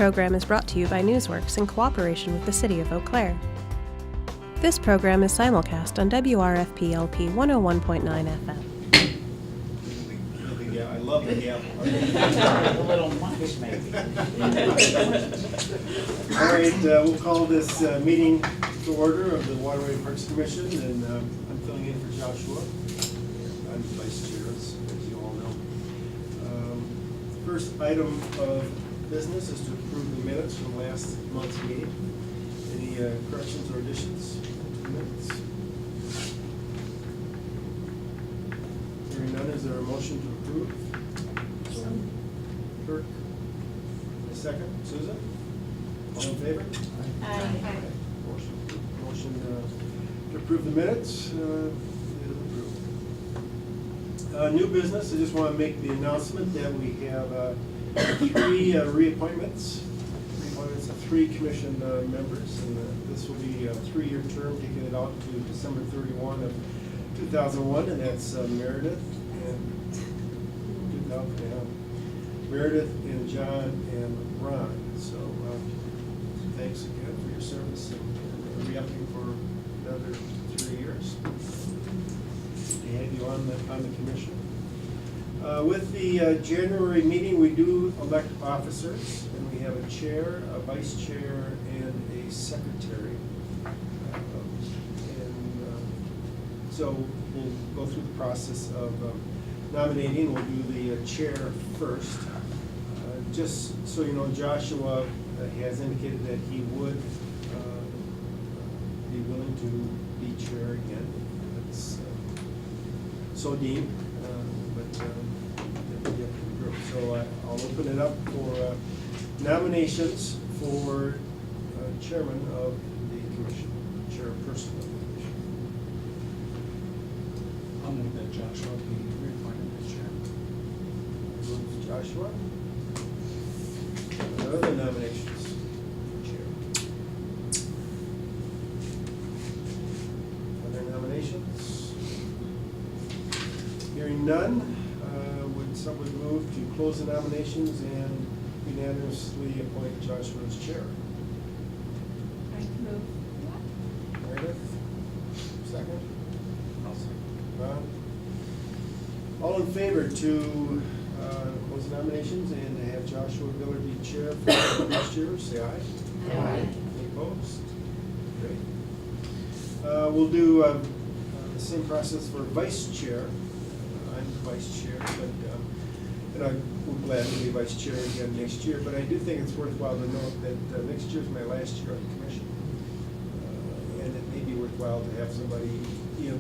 program is brought to you by Newsworks in cooperation with the City of Eau Claire. This program is simulcast on WRFP-LP 101.9 FM. Yeah, I love the gavel. A little much, maybe. All right, we'll call this meeting to order of the Waterways Parks Commission, and I'm filling in for Joshua. I'm vice chair, as you all know. First item of business is to approve the minutes from last month's meeting. Any corrections or additions to the minutes? Hearing none, is there a motion to approve? Kirk, a second. Susan? All in favor? Aye. Motion to approve the minutes is approved. New business, I just want to make the announcement that we have three reappointments of three commission members, and this will be a 3-year term, taking it out to December 31 of 2001, and that's Meredith and John and Ron. So thanks again for your service and re-upping for another 3 years. To have you on the commission. With the January meeting, we do elect officers, and we have a chair, a vice chair, and a secretary. So we'll go through the process of nominating. We'll do the chair first. Just so you know, Joshua has indicated that he would be willing to be chair again. It's so deemed, but so I'll open it up for nominations for chairman of the commission, chairperson of the commission. I'll move that Joshua be reappointed as chair. Moves Joshua. Other nominations for chair. Other nominations? Hearing none, would someone move to close the nominations and unanimously appoint Joshua as chair? I move. Meredith? Second? I'll second. Ron? All in favor to close the nominations and to have Joshua Miller be chair for next year, say aye. Aye. Any opposed? Great. We'll do the same process for vice chair. I'm vice chair, but and I would gladly be vice chair again next year. But I do think it's worthwhile to note that next year is my last year on the commission, and it may be worthwhile to have somebody in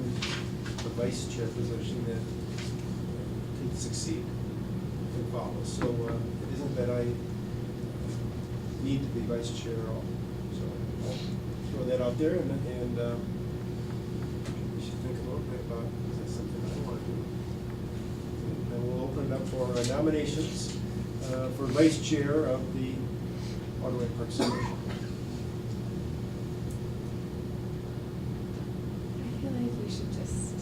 the vice chair position that can succeed and follow. So it isn't that I need to be vice chair at all. So I'll throw that out there, and we should think a little bit about, is that something I want to do? And we'll open it up for nominations for vice chair of the Waterways Parks Commission. I feel like we should just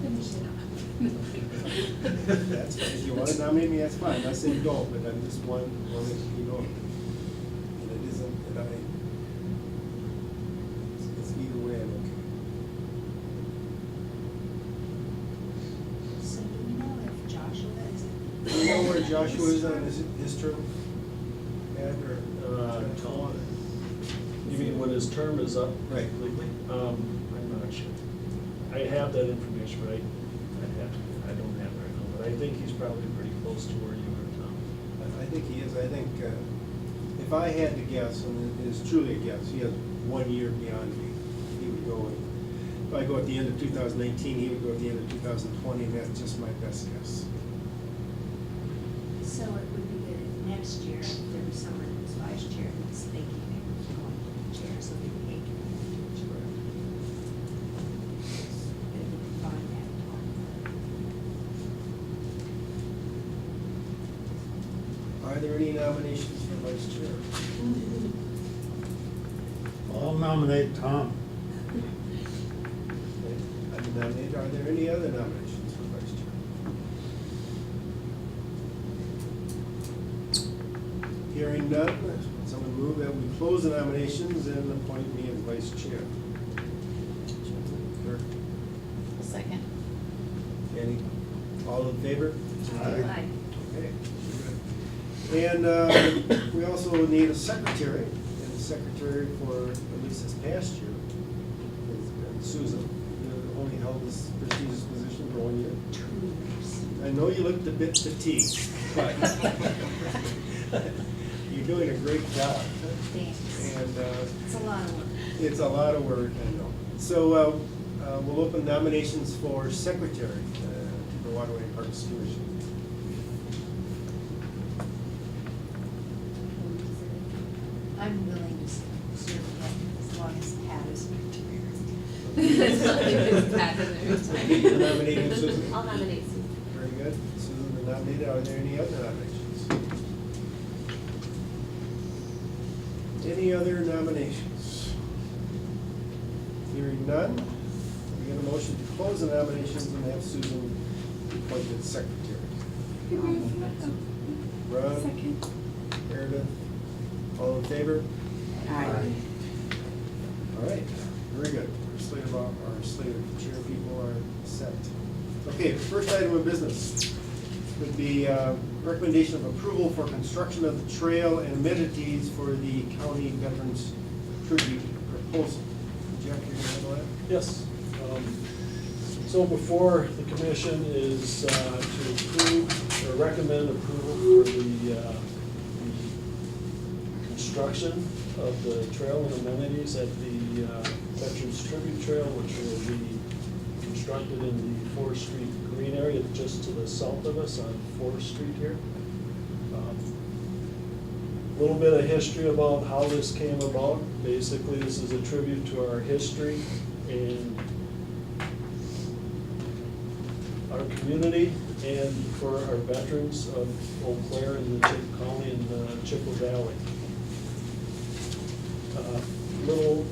finish it up. That's fine. If you want to nominate me, that's fine. I'm not saying you don't, but I'm just one that you know. And it isn't that it's either way I'm okay. So do we know if Joshua is? Do you know where Joshua is on his term? Ed, or? You mean when his term is up? Right. Legally? I'm not sure. I have that information, but I don't have it right now, but I think he's probably pretty close to where you are, Tom. I think he is. I think if I had to guess, and it is truly a guess, he has 1 year beyond me. He would go, if I go at the end of 2019, he would go at the end of 2020, and that's just my best guess. So it would be good if next year, if there was someone who's vice chair that's thinking they were going to be chair, so they can take it. But if we can find that time. Are there any nominations for vice chair? I'll nominate Tom. I've been nominated. Are there any other nominations for vice chair? Hearing none, someone move that we close the nominations and appoint me as vice chair. Sure. Second. Any, all in favor? Aye. Okay. And we also need a secretary, and the secretary for at least this past year has been Susan. You only held this prestigious position for 1 year. 2 years. I know you looked a bit fatigued, but you're doing a great job. Thanks. And It's a lot of work. it's a lot of work, I know. So we'll open nominations for secretary to the Waterway and Parks Commission. I'm willing to serve again as long as Pat is retired. You're nominating Susan? I'll nominate Susan. Very good. Susan been nominated. Are there any other nominations? Any other nominations? Hearing none, we get a motion to close the nominations and have Susan appointed secretary. Ron? Second. Meredith? All in favor? Aye. All right, very good. Our slate of chair people are set. Okay, first item of business would be recommendation of approval for construction of the trail and amenities for the county veterans tribute proposal. Jeff, you're gonna handle that? Yes. So before the commission is to approve or recommend approval for the construction of the trail and amenities at the Veterans Tribute Trail, which will be constructed in the 4th Street green area just to the south of us on 4th Street here. A little bit of history about how this came about. Basically, this is a tribute to our history and our community and for our veterans of Eau Claire and the Chippewa County and the Chippewa Valley. Little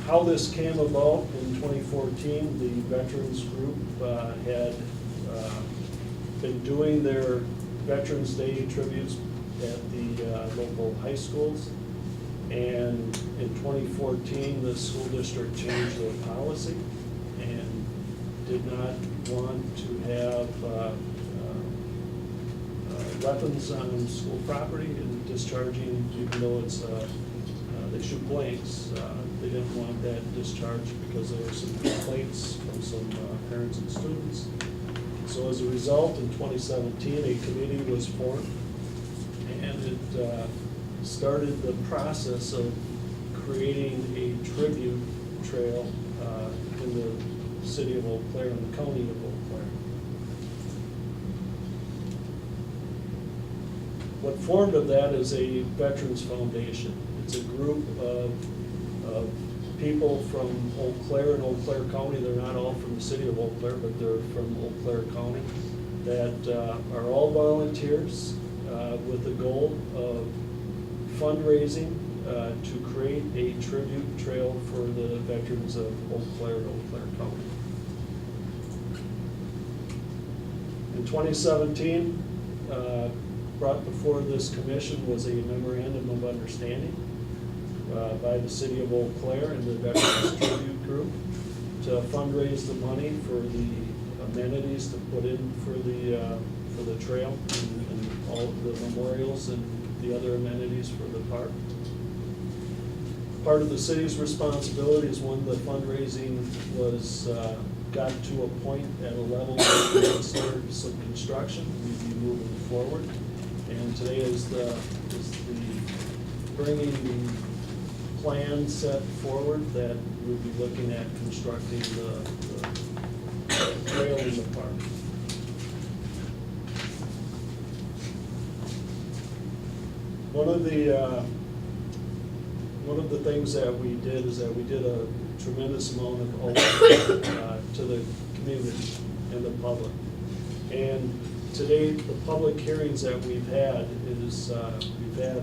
how this came about in 2014, the Veterans Group had been doing their Veterans Day tributes at the local high schools. And in 2014, the school district changed their policy and did not want to have weapons on school property and discharging, even though it's they shoot blanks. They didn't want that discharged because there were some complaints from some parents and students. So as a result, in 2017, a committee was formed, and it started the process of creating a tribute trail in the city of Eau Claire and the county of Eau Claire. What formed of that is a Veterans Foundation. It's a group of people from Eau Claire and Eau Claire County. They're not all from the city of Eau Claire, but they're from Eau Claire County, that are all volunteers with the goal of fundraising to create a tribute trail for the veterans of Eau Claire and Eau Claire County. In 2017, brought before this commission was a memorandum of understanding by the city of Eau Claire and the Veterans Tribute Group to fundraise the money for the amenities to put in for the trail and all of the memorials and the other amenities for the park. Part of the city's responsibility is when the fundraising was got to a point at a level where we could start some construction, we'd be moving forward. And today is the bringing the plan set forward that we'll be looking at constructing the trail in the park. One of the things that we did is that we did a tremendous amount of outreach to the community and the public. And today, the public hearings that we've had is, we've had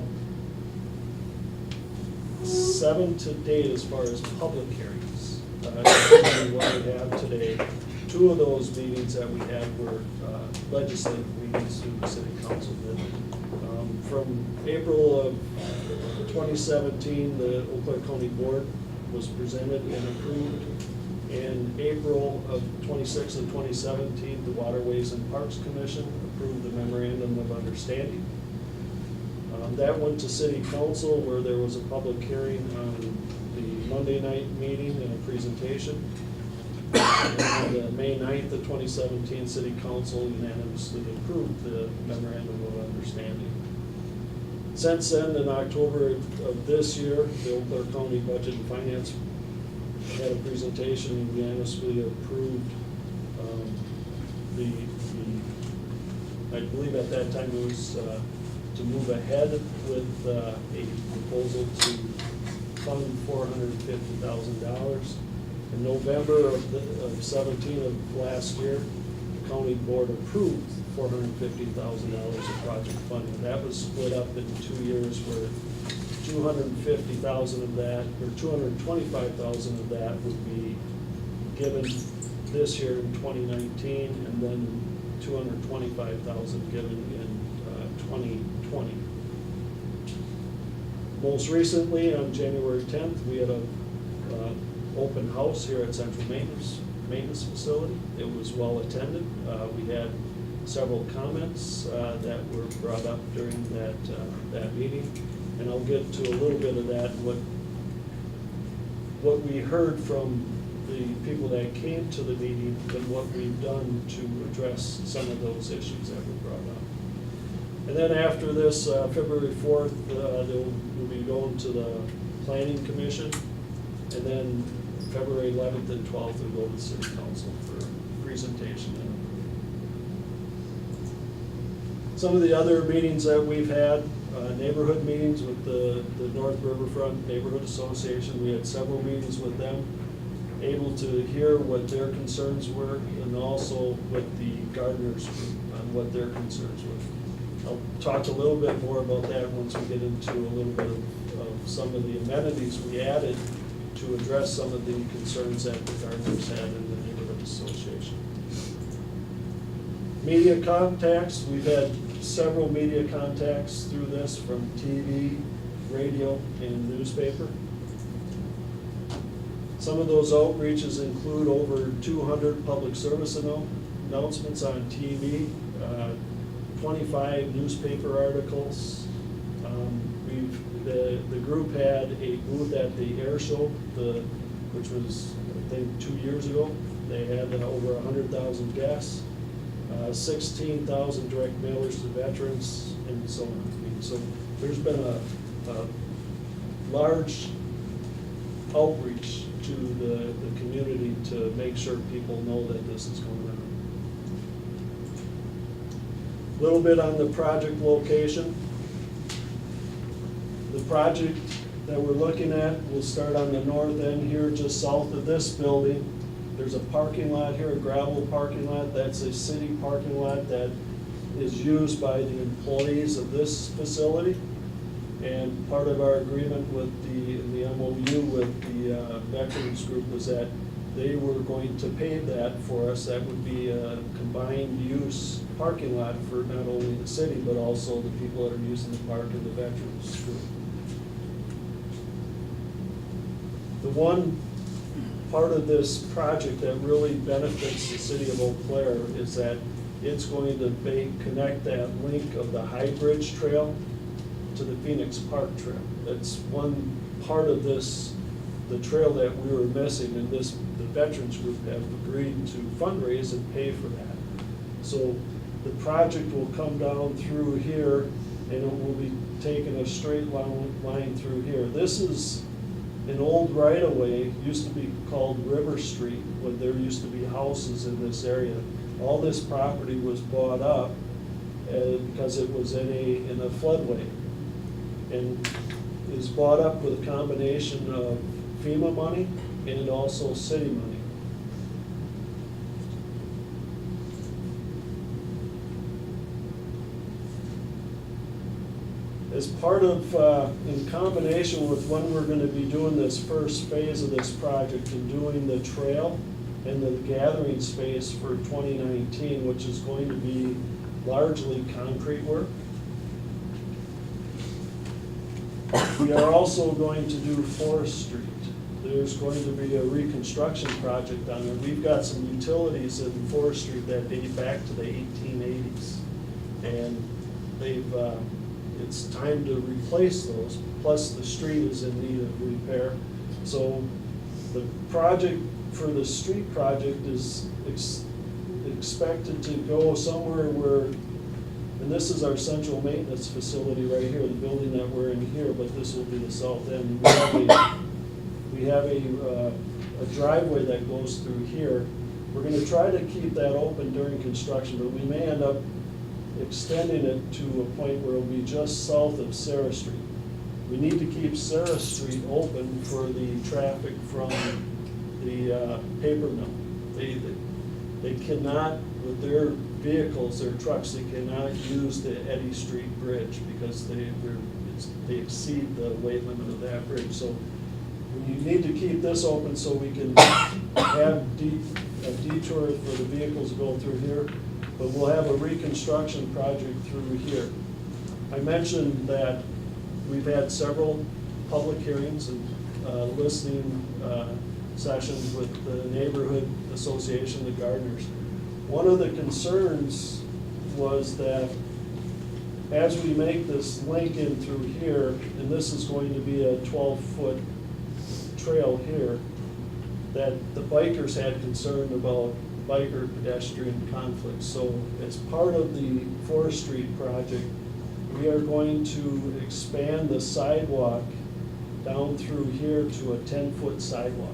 7 to date as far as public hearings. What we have today, 2 of those meetings that we had were legislative meetings through the city council that From April of 2017, the Eau Claire County Board was presented and approved. In April of 26 and 2017, the Waterways and Parks Commission approved the memorandum of understanding. That went to City Council, where there was a public hearing on the Monday night meeting and a presentation. And on May 9th of 2017, City Council unanimously approved the memorandum of understanding. Since then, in October of this year, the Eau Claire County Budget and Finance had a presentation and unanimously approved I believe at that time it was to move ahead with a proposal to fund $450,000. In November of 17 of last year, the county board approved $450,000 of project funding. That was split up in 2 years, where $250,000 of that, or $225,000 of that would be given this year in 2019, and then $225,000 given in 2020. Most recently, on January 10th, we had a open house here at Central Maintenance Facility. It was well attended. We had several comments that were brought up during that meeting, and I'll get to a little bit of that. What we heard from the people that came to the meeting and what we've done to address some of those issues that were brought up. And then after this, February 4th, we'll be going to the Planning Commission, and then February 11th and 12th, we'll go to the City Council for presentation. Some of the other meetings that we've had, neighborhood meetings with the North Riverfront Neighborhood Association. We had several meetings with them, able to hear what their concerns were, and also with the gardeners group on what their concerns were. I'll talk a little bit more about that once we get into a little bit of some of the amenities we added to address some of the concerns that the gardeners had in the neighborhood association. Media contacts, we've had several media contacts through this, from TV, radio, and newspaper. Some of those outreaches include over 200 public service announcements on TV, 25 newspaper articles. The group had a booth at the air show, which was, I think, 2 years ago. They had over 100,000 guests, 16,000 direct mailers to veterans, and so on. So there's been a large outreach to the community to make sure people know that this is going on. A little bit on the project location. The project that we're looking at will start on the north end here, just south of this building. There's a parking lot here, a gravel parking lot. That's a city parking lot that is used by the employees of this facility. And part of our agreement with the MOU with the veterans group was that they were going to pave that for us. That would be a combined use parking lot for not only the city, but also the people that are using the park and the veterans group. The one part of this project that really benefits the city of Eau Claire is that it's going to connect that link of the High Bridge Trail to the Phoenix Park Trail. That's one part of this, the trail that we were missing, and the veterans group have agreed to fundraise and pay for that. So the project will come down through here, and it will be taking a straight line through here. This is an old right-of-way, used to be called River Street, when there used to be houses in this area. All this property was bought up because it was in a floodway, and is bought up with a combination of FEMA money and also city money. As part of, in combination with when we're going to be doing this first phase of this project and doing the trail and the gathering space for 2019, which is going to be largely concrete work, We are also going to do Forest Street. There's going to be a reconstruction project on there. We've got some utilities in Forest Street that date back to the 1880s. And it's time to replace those, plus the street is in need of repair. So the project for the street project is expected to go somewhere where, and this is our central maintenance facility right here, the building that we're in here, but this will be the south end. We have a driveway that goes through here. We're gonna try to keep that open during construction, but we may end up extending it to a point where it'll be just south of Sarah Street. We need to keep Sarah Street open for the traffic from the paper mill. They cannot, with their vehicles, their trucks, they cannot use the Eddy Street Bridge because they exceed the weight limit of that bridge. So we need to keep this open so we can have a detour for the vehicles going through here, but we'll have a reconstruction project through here. I mentioned that we've had several public hearings and listening sessions with the neighborhood association, the gardeners. One of the concerns was that as we make this link in through here, and this is going to be a 12-foot trail here, that the bikers had concern about biker pedestrian conflicts. So as part of the Forest Street project, we are going to expand the sidewalk down through here to a 10-foot sidewalk.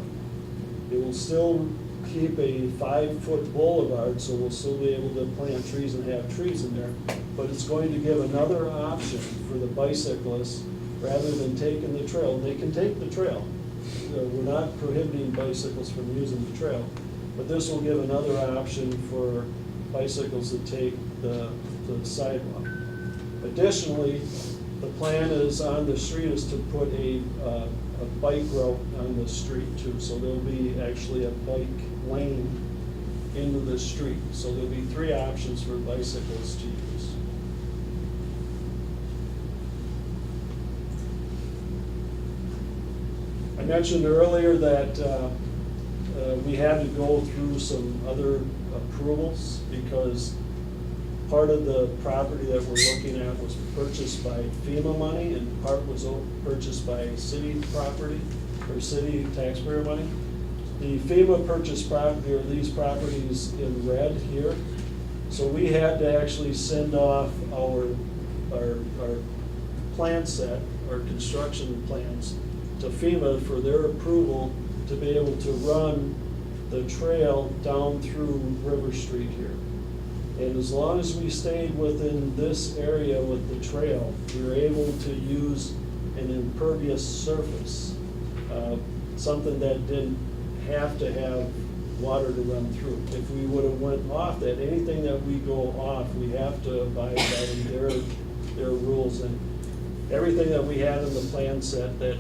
It will still keep a 5-foot boulevard, so we'll still be able to plant trees and have trees in there, but it's going to give another option for the bicyclists rather than taking the trail. They can take the trail. We're not prohibiting bicycles from using the trail, but this will give another option for bicycles to take the sidewalk. Additionally, the plan is on the street is to put a bike route on the street too. So there'll be actually a bike lane into the street. So there'll be 3 options for bicycles to use. I mentioned earlier that we had to go through some other approvals because part of the property that we're looking at was purchased by FEMA money and part was purchased by city property or city taxpayer money. The FEMA purchased property are these properties in red here. So we had to actually send off our plan set, our construction plans to FEMA for their approval to be able to run the trail down through River Street here. And as long as we stayed within this area with the trail, we were able to use an impervious surface, something that didn't have to have water to run through. If we would have went off that, anything that we go off, we have to abide by their rules. And everything that we had in the plan set that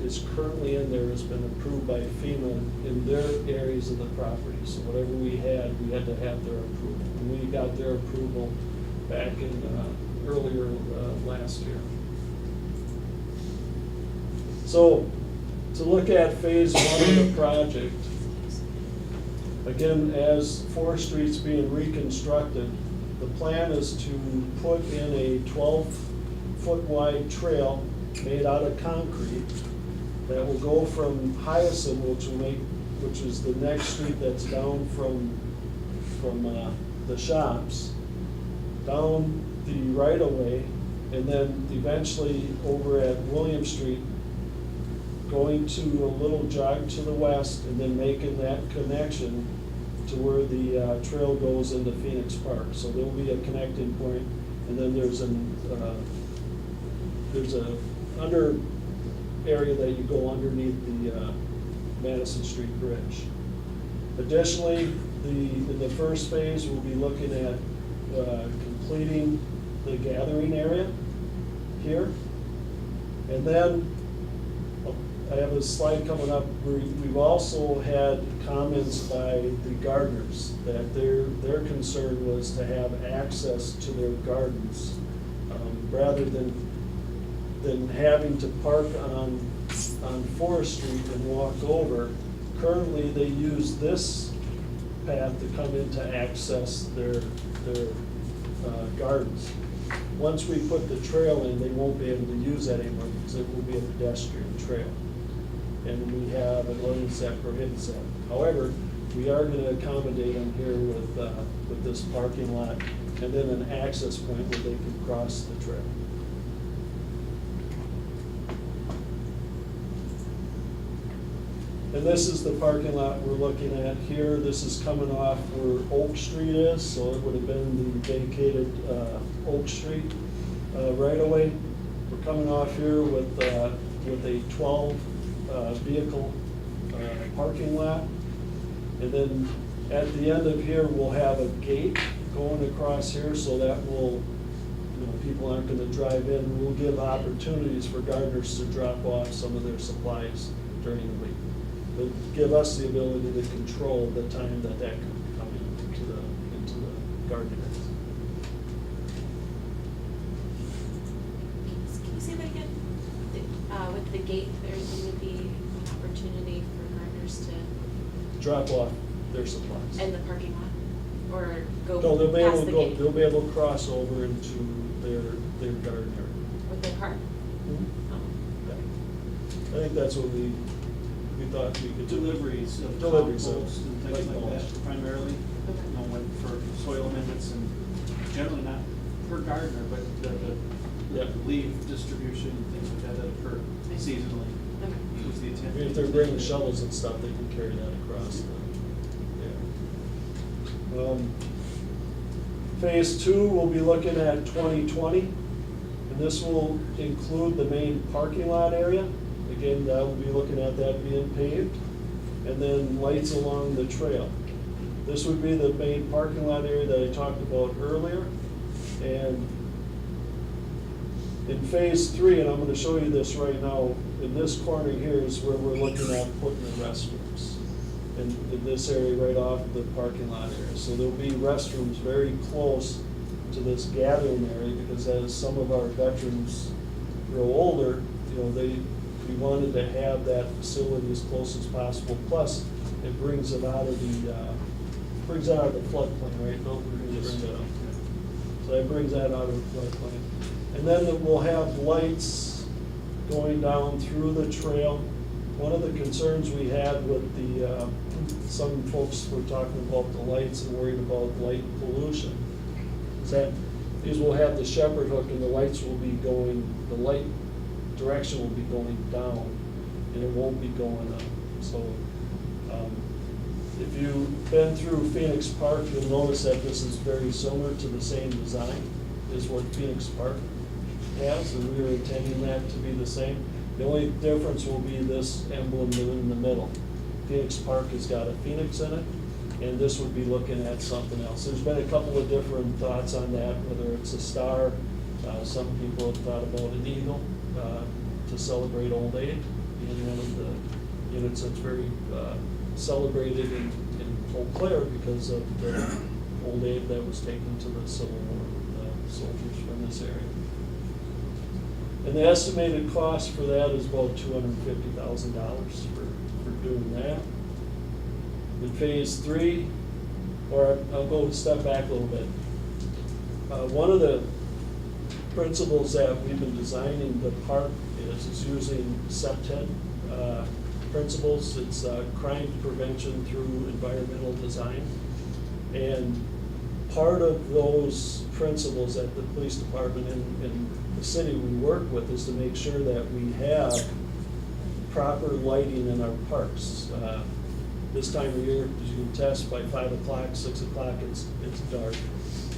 is currently in there has been approved by FEMA in their areas of the property. So whatever we had to have their approval. And we got their approval back in earlier last year. So to look at phase 1 of the project, again, as Forest Street's being reconstructed, the plan is to put in a 12-foot wide trail made out of concrete that will go from Hyacin, which is the next street that's down from the shops, down the right-of-way, and then eventually over at William Street, going to a little jog to the west, and then making that connection to where the trail goes into Phoenix Park. So there will be a connecting point, and then there's a under area that you go underneath the Madison Street Bridge. Additionally, in the first phase, we'll be looking at completing the gathering area here. And then I have a slide coming up where we've also had comments by the gardeners that their concern was to have access to their gardens rather than than having to park on Forest Street and walk over. Currently, they use this path to come in to access their gardens. Once we put the trail in, they won't be able to use that anymore because it will be a pedestrian trail. And we have an ordinance that prohibits that. However, we are gonna accommodate them here with this parking lot and then an access point where they can cross the trail. And this is the parking lot we're looking at here. This is coming off where Oak Street is, so it would have been the vacated Oak Street right away. We're coming off here with a 12 vehicle parking lot. And then at the end of here, we'll have a gate going across here, so that will, people aren't gonna drive in. We'll give opportunities for gardeners to drop off some of their supplies during the week. But give us the ability to control the time that can come into the garden areas. Can you say that again? With the gate, there would be an opportunity for gardeners to, Drop off their supplies. in the parking lot, or go No, they'll be able past to the go, gate they'll be able to cross over into their garden area. with their car? Oh. Yeah. I think that's what we thought we could do. Deliveries of Deliveries compost of and things like mulch. that primarily, like for soil amendments and generally not per gardener, but Yeah. the leaf distribution, things like that occur seasonally. Okay. Was the intent. I mean, if they're bringing shovels and stuff, they can carry that across the, yeah. Phase 2, we'll be looking at 2020, and this will include the main parking lot area. Again, we'll be looking at that being paved, and then lights along the trail. This would be the main parking lot area that I talked about earlier, and in phase 3, and I'm gonna show you this right now, in this corner here is where we're looking at putting the restrooms. In this area right off the parking lot area. So there'll be restrooms very close to this gathering area, because as some of our veterans grow older, we wanted to have that facility as close as possible. Plus, it brings it out of the floodplain, right? No, we're gonna bring that up. So that brings that out of the floodplain. And then we'll have lights going down through the trail. One of the concerns we had with some folks were talking about the lights and worried about light pollution, is that these will have the shepherd hook and the lights will be going, the light direction will be going down and it won't be going up. So if you've been through Phoenix Park, you'll notice that this is very similar to the same design as what Phoenix Park has, and we are intending that to be the same. The only difference will be this emblem in the middle. Phoenix Park has got a phoenix in it, and this would be looking at something else. There's been a couple of different thoughts on that, whether it's a star. Some people have thought about an eagle to celebrate old age, being one of the units that's very celebrated in Eau Claire because of the old age that was taken to the Civil War soldiers from this area. And the estimated cost for that is about $250,000 for doing that. In phase 3, or I'll go a step back a little bit. One of the principles that we've been designing the park is using CEPTED principles. It's crime prevention through environmental design. And part of those principles that the police department and the city we work with is to make sure that we have proper lighting in our parks. This time of year, as you can test, by 5 o'clock, 6 o'clock, it's dark.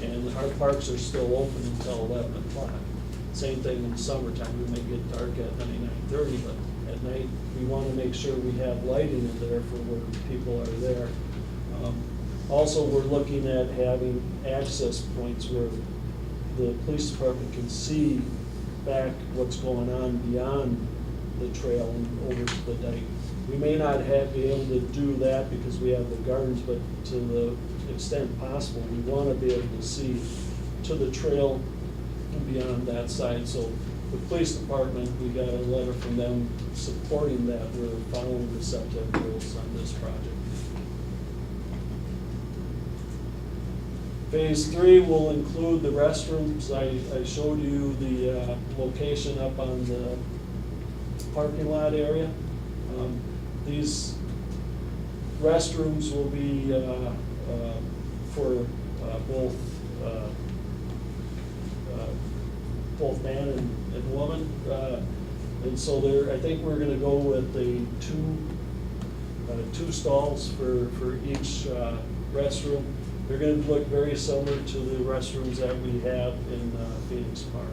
And our parks are still open until 11 o'clock. Same thing in the summertime, we may get dark at 9:30, but at night, we want to make sure we have lighting in there for where people are there. Also, we're looking at having access points where the police department can see back what's going on beyond the trail and over to the dike. We may not be able to do that because we have the gardens, but to the extent possible, we want to be able to see to the trail and beyond that side. So the police department, we got a letter from them supporting that we're following the SEPTED rules on this project. Phase 3 will include the restrooms. I showed you the location up on the parking lot area. These restrooms will be for both man and woman. And so I think we're gonna go with the two stalls for each restroom. They're gonna look very similar to the restrooms that we have in Phoenix Park.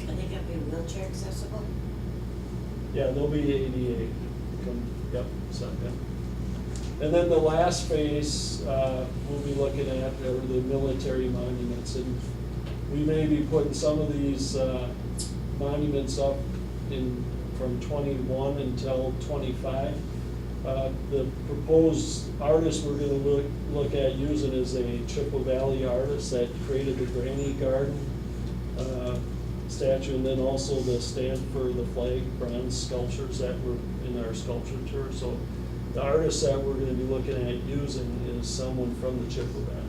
Are they gonna be wheelchair accessible? Yeah, they'll be ADA. Yep, second. And then the last phase, we'll be looking at are the military monuments. And we may be putting some of these monuments up from 21 until 25. The proposed artist we're gonna look at using is a Chippewa Valley artist that created the Granny Garden statue, and then also the stand for the flag bronze sculptures that were in our sculpture tour. So the artist that we're gonna be looking at using is someone from the Chippewa Valley.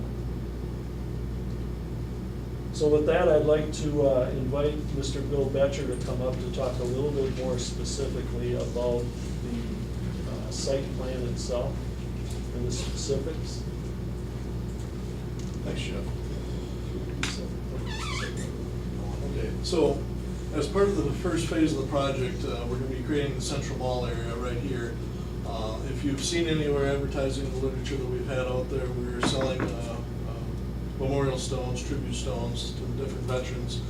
So with that, I'd like to invite Mr. Bill Betcher to come up to talk a little bit more specifically about the site plan itself and the specifics. Thanks, Jeff. Okay, so as part of the first phase of the project, we're going to be creating the central mall area right here. If you've seen any of our advertising in the literature that we've had out there, we're selling memorial stones, tribute stones to the different veterans.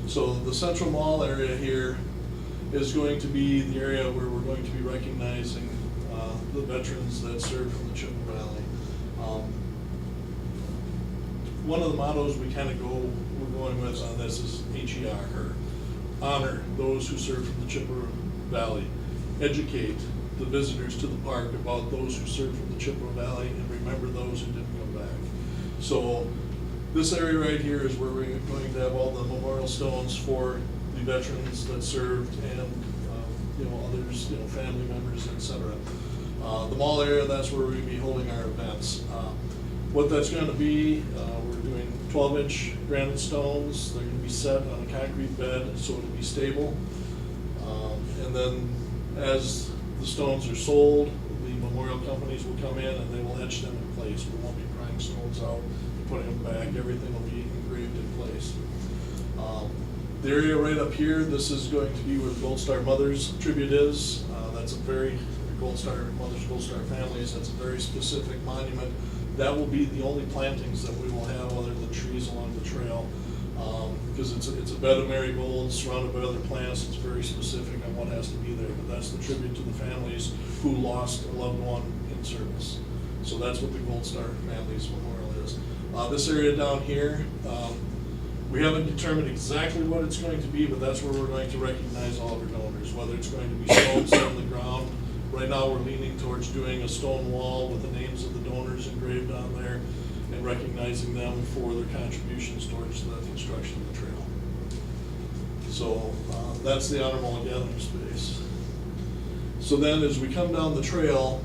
So the central mall area here is going to be the area where we're going to be recognizing the veterans that served from the Chippewa Valley. One of the mottos we're going with on this is HER, or honor those who served from the Chippewa Valley. Educate the visitors to the park about those who served from the Chippewa Valley, and remember those who didn't come back. So this area right here is where we're going to have all the memorial stones for the veterans that served and others, family members, etc. The mall area, that's where we'll be holding our events. What that's going to be, we're doing 12-inch granite stones. They're going to be set on a concrete bed so it'll be stable. And then as the stones are sold, the memorial companies will come in and they will etch them in place. We won't be prying stones out and putting them back. Everything will be engraved in place. The area right up here, this is going to be where the Gold Star Mothers tribute is. That's a very, Gold Star Mothers, Gold Star Families, that's a very specific monument. That will be the only plantings that we will have other than trees along the trail. Because it's a bed of marigolds surrounded by other plants. It's very specific on what has to be there. But that's the tribute to the families who lost a loved one in service. So that's what the Gold Star Families Memorial is. This area down here, we haven't determined exactly what it's going to be, but that's where we're going to recognize all of our donors, whether it's going to be stones on the ground. Right now, we're leaning towards doing a stone wall with the names of the donors engraved on there and recognizing them for their contributions towards the construction of the trail. So that's the Honor Mall gathering space. So then as we come down the trail,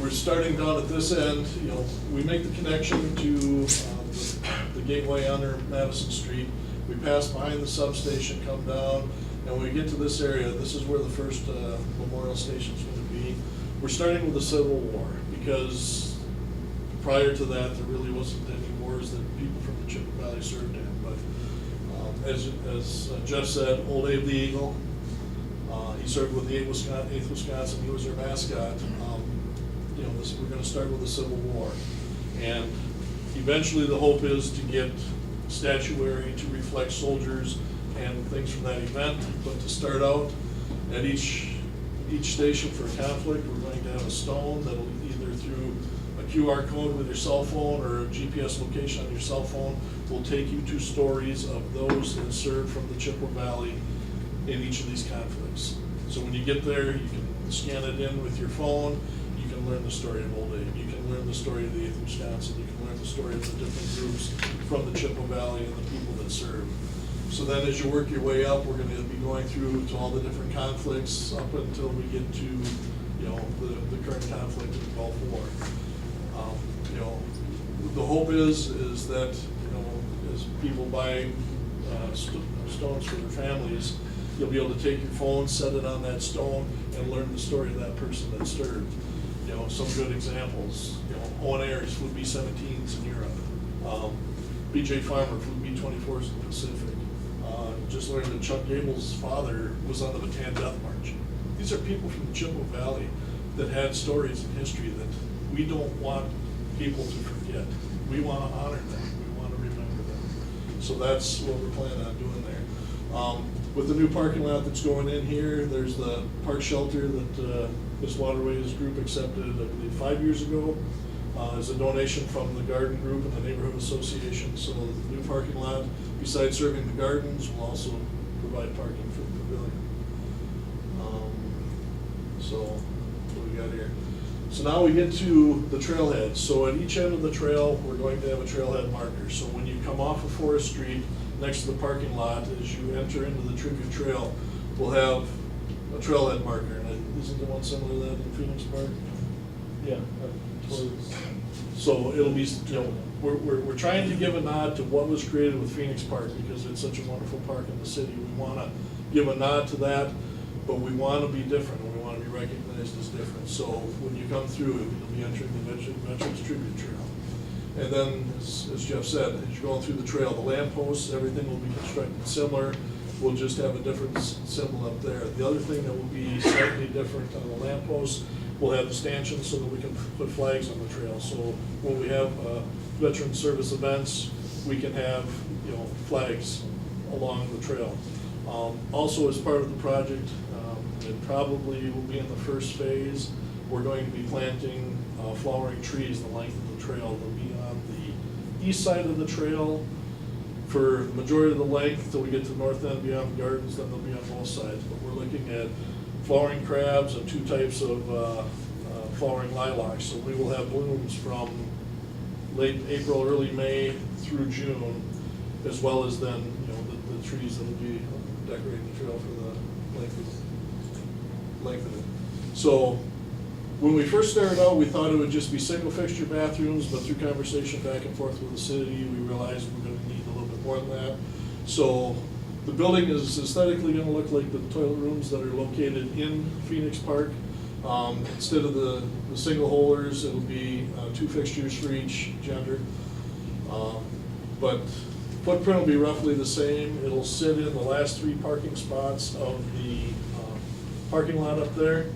we're starting down at this end. We make the connection to the gateway under Madison Street. We pass behind the substation, come down, and when we get to this area, this is where the first memorial station is going to be. We're starting with the Civil War because prior to that, there really wasn't any wars that people from the Chippewa Valley served in. But as Jeff said, Old Abe the Eagle, he served with the 8th Wisconsin. He was their mascot. We're going to start with the Civil War, and eventually the hope is to get statuary to reflect soldiers and things from that event. But to start out, at each station for a conflict, we're going to have a stone that'll either through a QR code with your cell phone or a GPS location on your cell phone will take you to stories of those that served from the Chippewa Valley in each of these conflicts. So when you get there, you can scan it in with your phone. You can can learn the story of Old Abe, you can learn the story of the 8th Wisconsin, you can learn the story of the different groups from the Chippewa Valley and the people that serve. So then as you work your way up, we're gonna be going through to all the different conflicts up until we get to, you know, the current conflict in the Gulf War. You know, the hope is that, you know, as people buy stones for their families, you'll be able to take your phone, set it on that stone, and learn the story of that person that served. You know, some good examples, you know, Owen Ayers flew B-17s in Europe. B.J. Farmer flew B-24s in the Pacific. Just learned that Chuck Gable's father was on the Bataan Death March. These are people from the Chippewa Valley that had stories in history that we don't want people to forget. We want to honor them. We want to remember them. So that's what we're planning on doing there. With the new parking lot that's going in here, there's the park shelter that this Waterways group accepted, I believe, 5 years ago, as a donation from the garden group and the neighborhood association. So the new parking lot, besides serving the gardens, will also provide parking for the pavilion. So what do we got here? So now we get to the trailheads. So at each end of the trail, we're going to have a trailhead marker. So when you come off of Forest Street, next to the parking lot, as you enter into the Tribute Trail, we'll have a trailhead marker. And isn't there one similar to that in Phoenix Park? Yeah. Towards, So it'll be, you know, we're trying to give a nod to what was created with Phoenix Park because it's such a wonderful park in the city. We want to give a nod to that, but we want to be different and we want to be recognized as different. So when you come through, you'll be entering the Veterans Tribute Trail. And then, as Jeff said, as you're going through the trail, the lampposts, everything will be constructed similar. We'll just have a different symbol up there. The other thing that will be slightly different on the lampposts, we'll have the stanchions so that we can put flags on the trail. So when we have veteran service events, we can have, you know, flags along the trail. Also, as part of the project, it probably will be in the first phase, we're going to be planting flowering trees the length of the trail. They'll be on the east side of the trail for the majority of the length till we get to the north end beyond the gardens, then they'll be on both sides. But we're looking at flowering crabs and 2 types of flowering lilacs. So we will have blooms from late April, early May through June, as well as then, you know, the trees that will be decorating the trail for the length of it. So when we first started out, we thought it would just be single fixture bathrooms, but through conversation back and forth with the city, we realized we're going to need a little bit more than that. So the building is aesthetically going to look like the toilet rooms that are located in Phoenix Park. Instead of the single holers, it'll be 2 fixtures for each gender. But footprint will be roughly the same. It'll sit in the last 3 parking spots of the parking lot up there.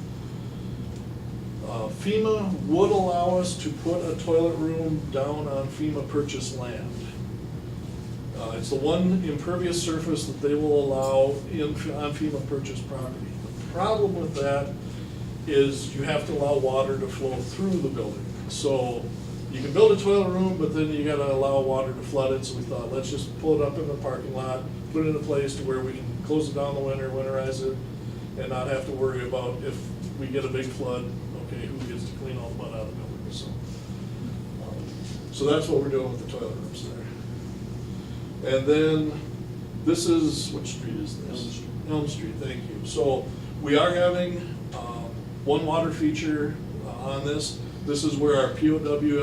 FEMA would allow us to put a toilet room down on FEMA purchased land. It's the one impervious surface that they will allow on FEMA purchased property. The problem with that is you have to allow water to flow through the building. So you can build a toilet room, but then you gotta allow water to flood it. So we thought, let's just pull it up in the parking lot, put it in a place to where we can close it down in the winter, winterize it, and not have to worry about if we get a big flood, okay, who gets to clean all the mud out of the building. So that's what we're doing with the toilet rooms there. And then this is, which street is this? Elm Street. Elm Street, thank you. So we are having one water feature on this. This is where our POW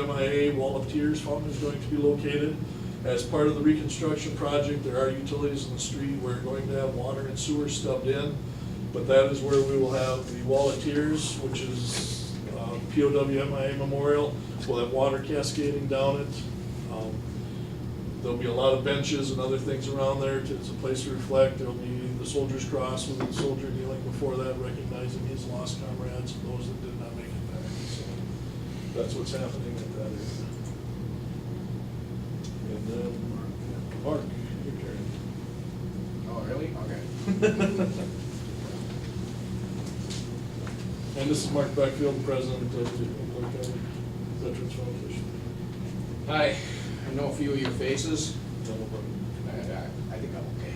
MIA Wall of Tears fountain is going to be located. As part of the reconstruction project, there are utilities in the street. We're going to have water and sewer stubbed in, but that is where we will have the Wall of Tears, which is POW MIA Memorial. We'll have water cascading down it. There'll be a lot of benches and other things around there. It's a place to reflect. There'll be the Soldier's Cross with the soldier kneeling before that, recognizing his lost comrades and those that did not make it back. So that's what's happening at that area. And then, Mark, your turn. Oh, really? Okay. And this is Mark Beckfield, president of the Oakland County Veterans Foundation. Hi, I know a few of your faces. I think I'm okay.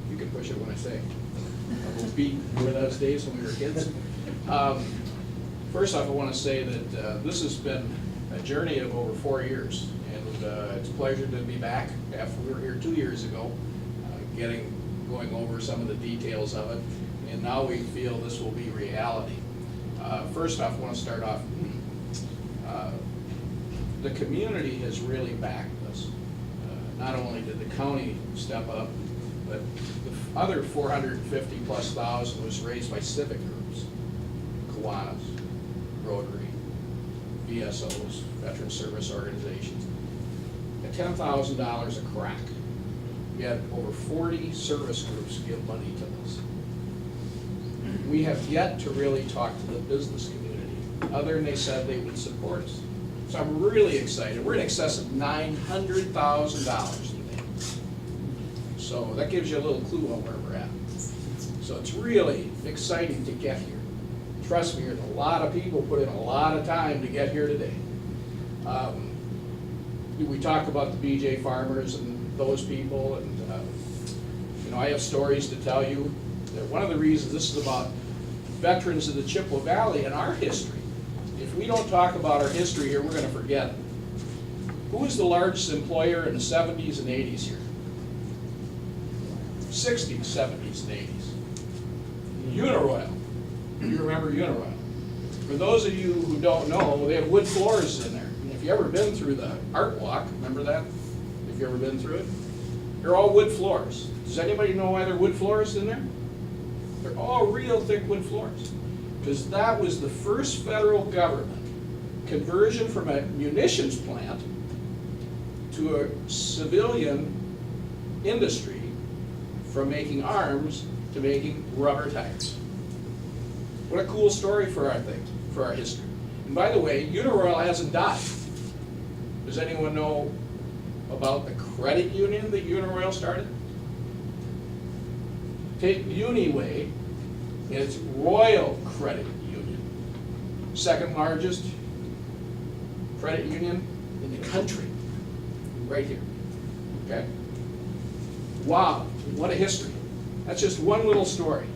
You can push it when I say. I will beat those days when we were kids. First off, I want to say that this has been a journey of over 4 years, and it's a pleasure to be back after we were here 2 years ago, going over some of the details of it, and now we feel this will be reality. First off, I want to start off, the community has really backed us. Not only did the county step up, but the other 450 plus thousand was raised by civic groups, Kiwanis, Rotary, VSOs, Veteran Service Organizations. At $10,000 a crack, we had over 40 service groups give money to this. We have yet to really talk to the business community, other than they said they would support us. So I'm really excited. We're in excess of $900,000 today. So that gives you a little clue on where we're at. So it's really exciting to get here. Trust me, there's a lot of people put in a lot of time to get here today. We talk about the BJ farmers and those people, and you know, I have stories to tell you. That one of the reasons this is about veterans of the Chippewa Valley and our history. If we don't talk about our history here, we're going to forget it. Who was the largest employer in the 70s and 80s here? 60s, 70s, and 80s. Uniroyal. You remember Uniroyal. For those of you who don't know, they have wood floors in there. And if you ever been through the Art Walk, remember that? If you ever been through it? They're all wood floors. Does anybody know why they're wood floors in there? They're all real thick wood floors. Because that was the first federal government conversion from a munitions plant to a civilian industry, from making arms to making rubber tires. What a cool story for our thing, for our history. And by the way, Uniroyal hasn't died. Does anyone know about the credit union that Uniroyal started? Take Uniway, and it's Royal Credit Union. Second largest credit union in the country, right here, okay? Wow, what a history. That's just one little story.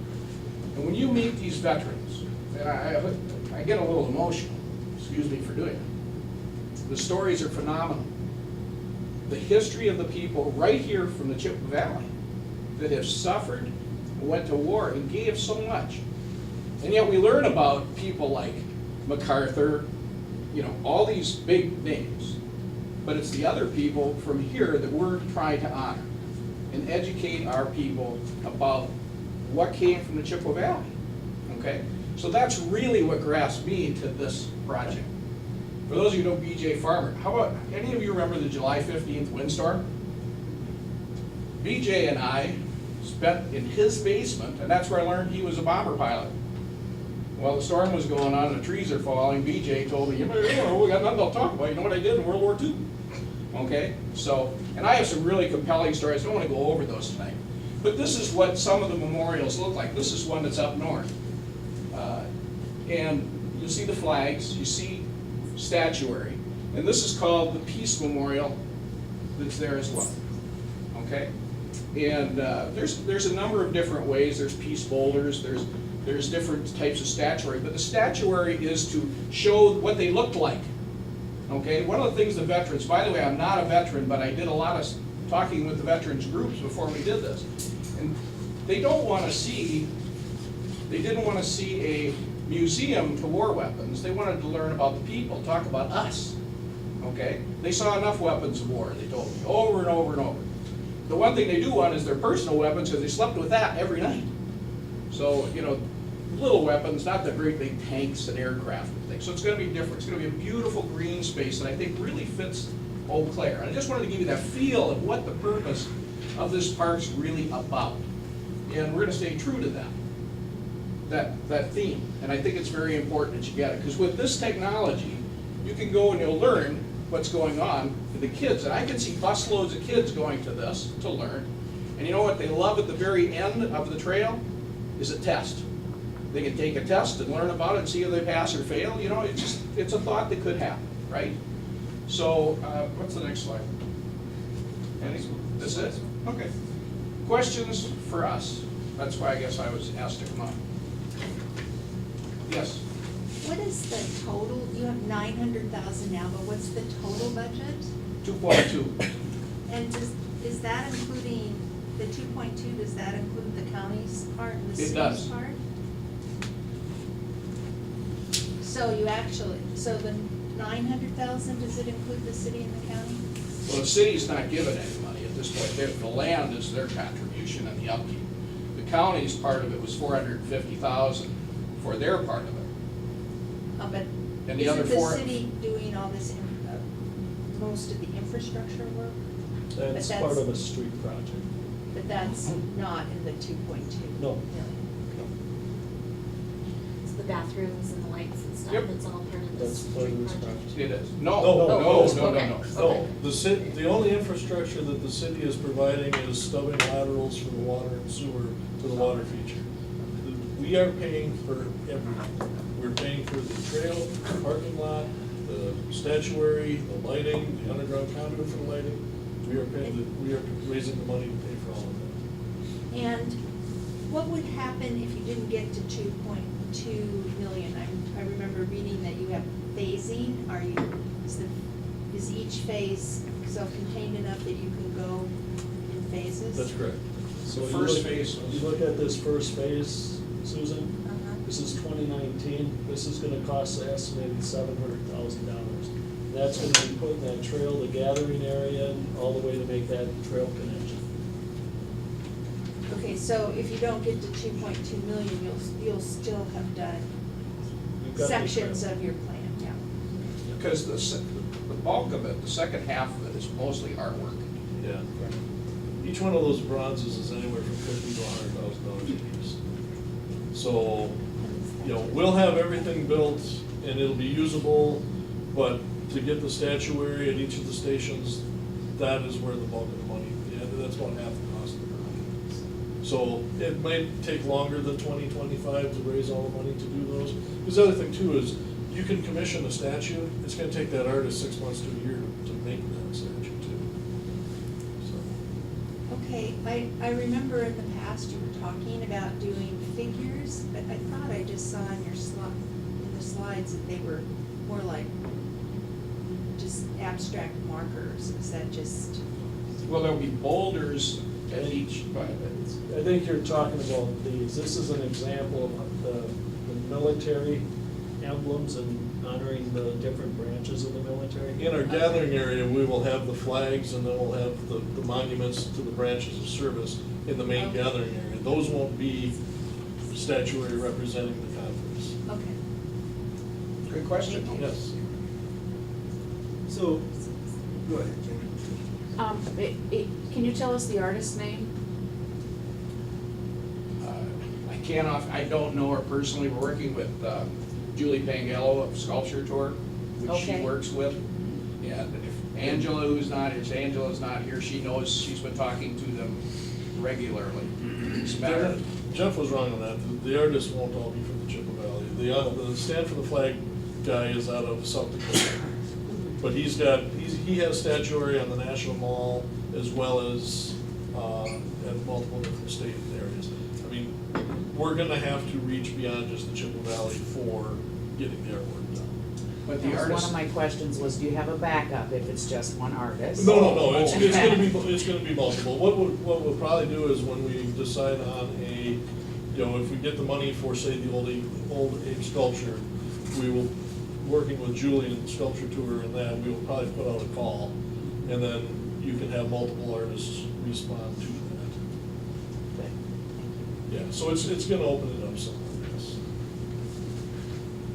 And when you meet these veterans, and I get a little emotional, excuse me for doing it. The stories are phenomenal. The history of the people right here from the Chippewa Valley that have suffered, went to war, and gave so much. And yet we learn about people like MacArthur, you know, all these big names. But it's the other people from here that we're trying to honor and educate our people about what came from the Chippewa Valley, okay? So that's really what grasped me to this project. For those of you who know BJ Farmer, how about, any of you remember the July 15th windstorm? BJ and I spent in his basement, and that's where I learned he was a bomber pilot. While the storm was going on and the trees are falling, BJ told me, you know, we got nothing to talk about. You know what I did in World War II? Okay, so, and I have some really compelling stories. I don't want to go over those tonight. But this is what some of the memorials look like. This is one that's up north. And you'll see the flags, you see statuary, and this is called the Peace Memorial that's there as well, okay? And there's a number of different ways. There's peace boulders, there's different types of statuary, but the statuary is to show what they looked like, okay? One of the things the veterans, by the way, I'm not a veteran, but I did a lot of talking with the veterans groups before we did this, and they don't want to see, they didn't want to see a museum to war weapons. They wanted to learn about the people, talk about us, okay? They saw enough weapons of war, they told me, over and over and over. The one thing they do want is their personal weapons, because they slept with that every night. So, you know, little weapons, not the great big tanks and aircraft and things. So it's going to be different. It's going to be a beautiful green space that I think really fits Eau Claire. And I just wanted to give you that feel of what the purpose of this park's really about. And we're going to stay true to that theme. And I think it's very important that you get it. Because with this technology, you can go and you'll learn what's going on for the kids. And I can see busloads of kids going to this to learn. And you know what they love at the very end of the trail? Is a test. They can take a test and learn about it and see if they pass or fail. You know, it's a thought that could happen, right? So, what's the next slide? This is it? Okay. Questions for us? That's why I guess I was asked to come up. Yes? what is the total, you have 900,000 now, but what's the total budget? 2.2. And is that including, the 2.2, does that include the county's part and the It city's does. part? So you actually, so the 900,000, does it include the city and the county? Well, the city's not giving any money at this point. The land is their contribution and the upkeep. The county's part of it was 450,000 for their part of it. But And the other isn't the four- city doing all this, most of the infrastructure work? That's But part that's- of a street project. But that's not in the 2.2 No. million. It's the bathrooms and the lights and stuff, Yep. that's all part of That's this part of street this project. project. It is. No, No, no, no, no, no, okay. no, no. No, the only infrastructure that the city is providing is stubbing laterals from the water and sewer to the water feature. We are paying for everything. We're paying for the trail, the parking lot, the statuary, the lighting, the underground conduit for the lighting. We are raising the money to pay for all of that. And what would happen if you didn't get to 2.2 million? I remember reading that you have phasing. Is each phase self-contained enough that you can go in phases? That's correct. So The you first look- phase was- You look at this first phase, Susan, Uh-huh. this is 2019, this is gonna cost an estimated $700,000. That's gonna be putting that trail, the gathering area, all the way to make that trail connection. Okay, so if you don't get to 2.2 million, you'll still have done We've got the sections trail. of your plan, yeah. Because the bulk of it, the second half of it is mostly our work. Yeah. Each one of those bronzes is anywhere from $50,000 to $100,000 a piece. So, you know, we'll have everything built and it'll be usable, but to get the statuary at each of the stations, that is where the bulk of the money, yeah, that's about half the cost of the project. So it might take longer than 2025 to raise all the money to do those. Because the other thing too is, you can commission a statue, it's gonna take that artist 6 months to a year to make that statue too. So, Okay, I remember in the past you were talking about doing figures, but I thought I just saw in your in the slides that they were more like just abstract markers. Is that just? Well, there'll be boulders at each, I think you're talking about these, this is an example of the military emblems and honoring the different branches of the military. in our gathering area, we will have the flags and then we'll have the monuments to the branches of service in the main Okay. gathering area. Those won't be statuary representing the conference. Okay. good question. Yes. So, go ahead, Jenny. Can you tell us the artist's name? I don't know her personally. We're working with Julie Pangello of Sculpture Tour, which she Okay. works with. And if Angela's not here, she knows, she's been talking to them regularly. It's a matter of- Jeff was wrong on that. The artists won't all be from the Chippewa Valley. The Stand for the Flag guy is out of South Dakota. But he has statuary on the National Mall as well as at multiple different state areas. I mean, we're gonna have to reach beyond just the Chippewa Valley for getting their work done. But That the was one artist, of my questions was, do you have a backup if it's just one artist? No, it's gonna be multiple. What we'll probably do is when we decide on if we get the money for, say, the old age sculpture, we will, working with Julie and Sculpture Tour and that, we will probably put out a call, and then you can have multiple artists respond to that. Yeah, so it's gonna open it up somewhat, yes.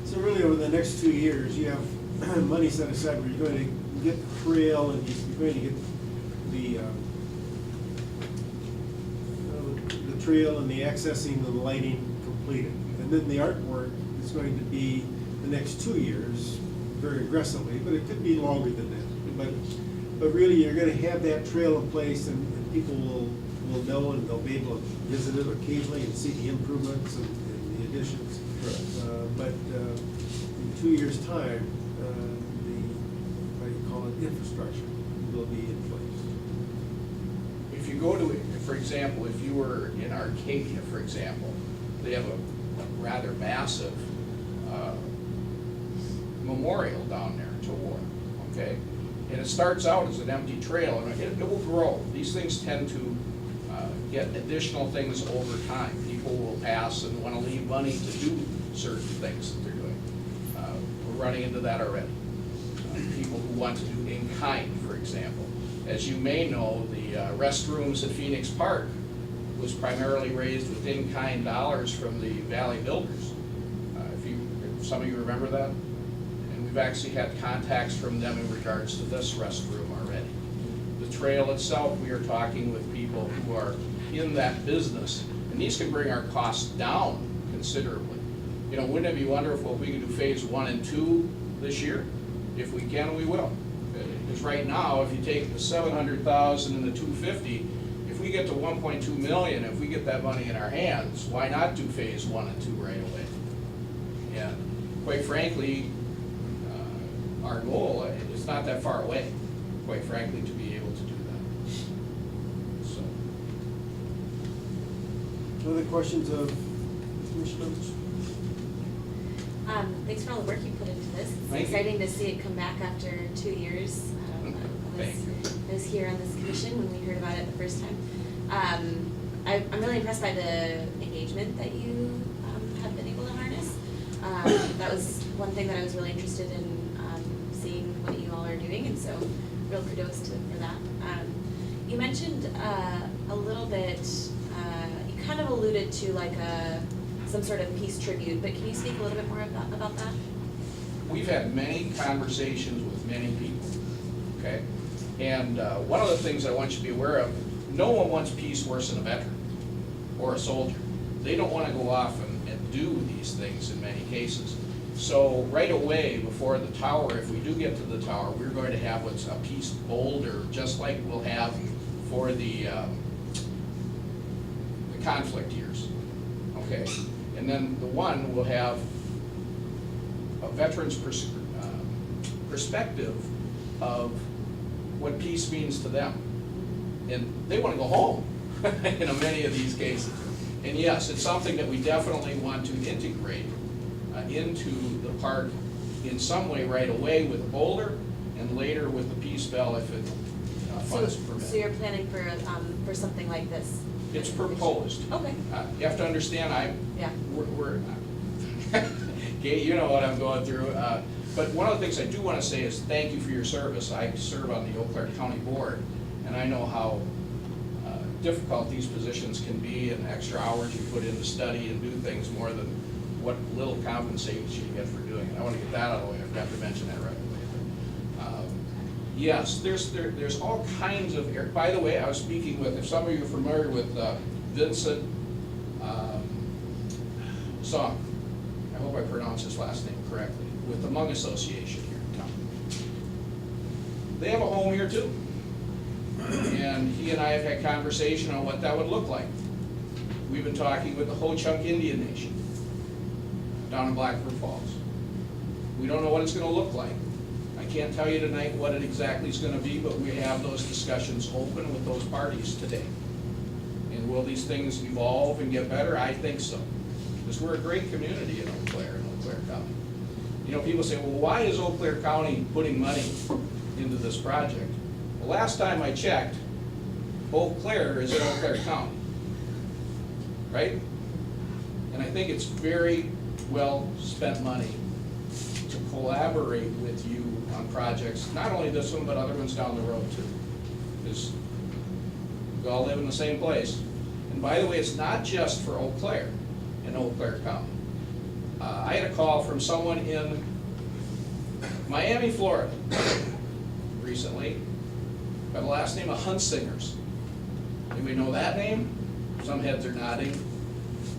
So really, over the next 2 years, you have money set aside where you're going to get the trail and you're going to get the trail and the accessing and the lighting completed. And then the artwork is going to be the next 2 years, very aggressively, but it could be longer than that. But really, you're gonna have that trail in place and people will know and they'll be able to visit it occasionally and see the improvements and the additions. But in 2 years' time, the infrastructure will be in place. if you go to, for example, if you were in Arcadia, for example, they have a rather massive memorial down there to war, okay? And it starts out as an empty trail, and it will grow. These things tend to get additional things over time. People will pass and want to leave money to do certain things that they're doing. We're running into that already. People who want to do in kind, for example. As you may know, the restrooms at Phoenix Park was primarily raised with in-kind dollars from the Valley Builders. If some of you remember that? And we've actually had contacts from them in regards to this restroom already. The trail itself, we are talking with people who are in that business, and these can bring our costs down considerably. You know, wouldn't it be wonderful if we could do phase 1 and 2 this year? If we can, we will. Because right now, if you take the 700,000 and the 250, if we get to 1.2 million, if we get that money in our hands, why not do phase 1 and 2 right away? And quite frankly, our goal is not that far away, quite frankly, to be able to do that. So. Other questions of commissioners? Thanks for all the work you put into this. It's Thank you. exciting to see it come back after 2 years. Thank you. I was here on this commission when we heard about it the first time. I'm really impressed by the engagement that you have been able to harness. That was one thing that I was really interested in seeing what you all are doing, and so real kudos for that. You mentioned a little bit, you kind of alluded to like some sort of peace tribute, but can you speak a little bit more about that? We've had many conversations with many people, okay? And one of the things I want you to be aware of, no one wants peace worse than a veteran or a soldier. They don't want to go off and do these things in many cases. So right away before the tower, if we do get to the tower, we're going to have what's a peace boulder, just like we'll have for the conflict years, okay? And then the one will have a veteran's perspective of what peace means to them. And they want to go home in many of these cases. And yes, it's something that we definitely want to integrate into the park in some way right away with a boulder and later with the peace bell if it funds permit. So you're planning for something like this? It's proposed. Okay. You have to understand, Yeah. we're okay, you know what I'm going through. But one of the things I do want to say is thank you for your service. I serve on the Eau Claire County Board, and I know how difficult these positions can be and extra hours you put in to study and do things more than what little compensation you get for doing it. I want to get that out of the way. I forgot to mention that right away. Yes, there's all kinds of, by the way, I was speaking with, if some of you are familiar with Vincent Song, I hope I pronounced his last name correctly, with the Hmong Association here in town. They have a home here too. And he and I have had conversation on what that would look like. We've been talking with the Ho-Chunk Indian Nation down in Blackbird Falls. We don't know what it's going to look like. I can't tell you tonight what it exactly is going to be, but we have those discussions open with those parties today. And will these things evolve and get better? I think so. Because we're a great community in Eau Claire and Eau Claire County. You know, people say, well, why is Eau Claire County putting money into this project? The last time I checked, Eau Claire is in Eau Claire County, right? And I think it's very well spent money to collaborate with you on projects, not only this one, but other ones down the road too. Because we all live in the same place. And by the way, it's not just for Eau Claire in Eau Claire County. I had a call from someone in Miami, Florida recently by the last name of Huntsingers. Anybody know that name? Some heads are nodding.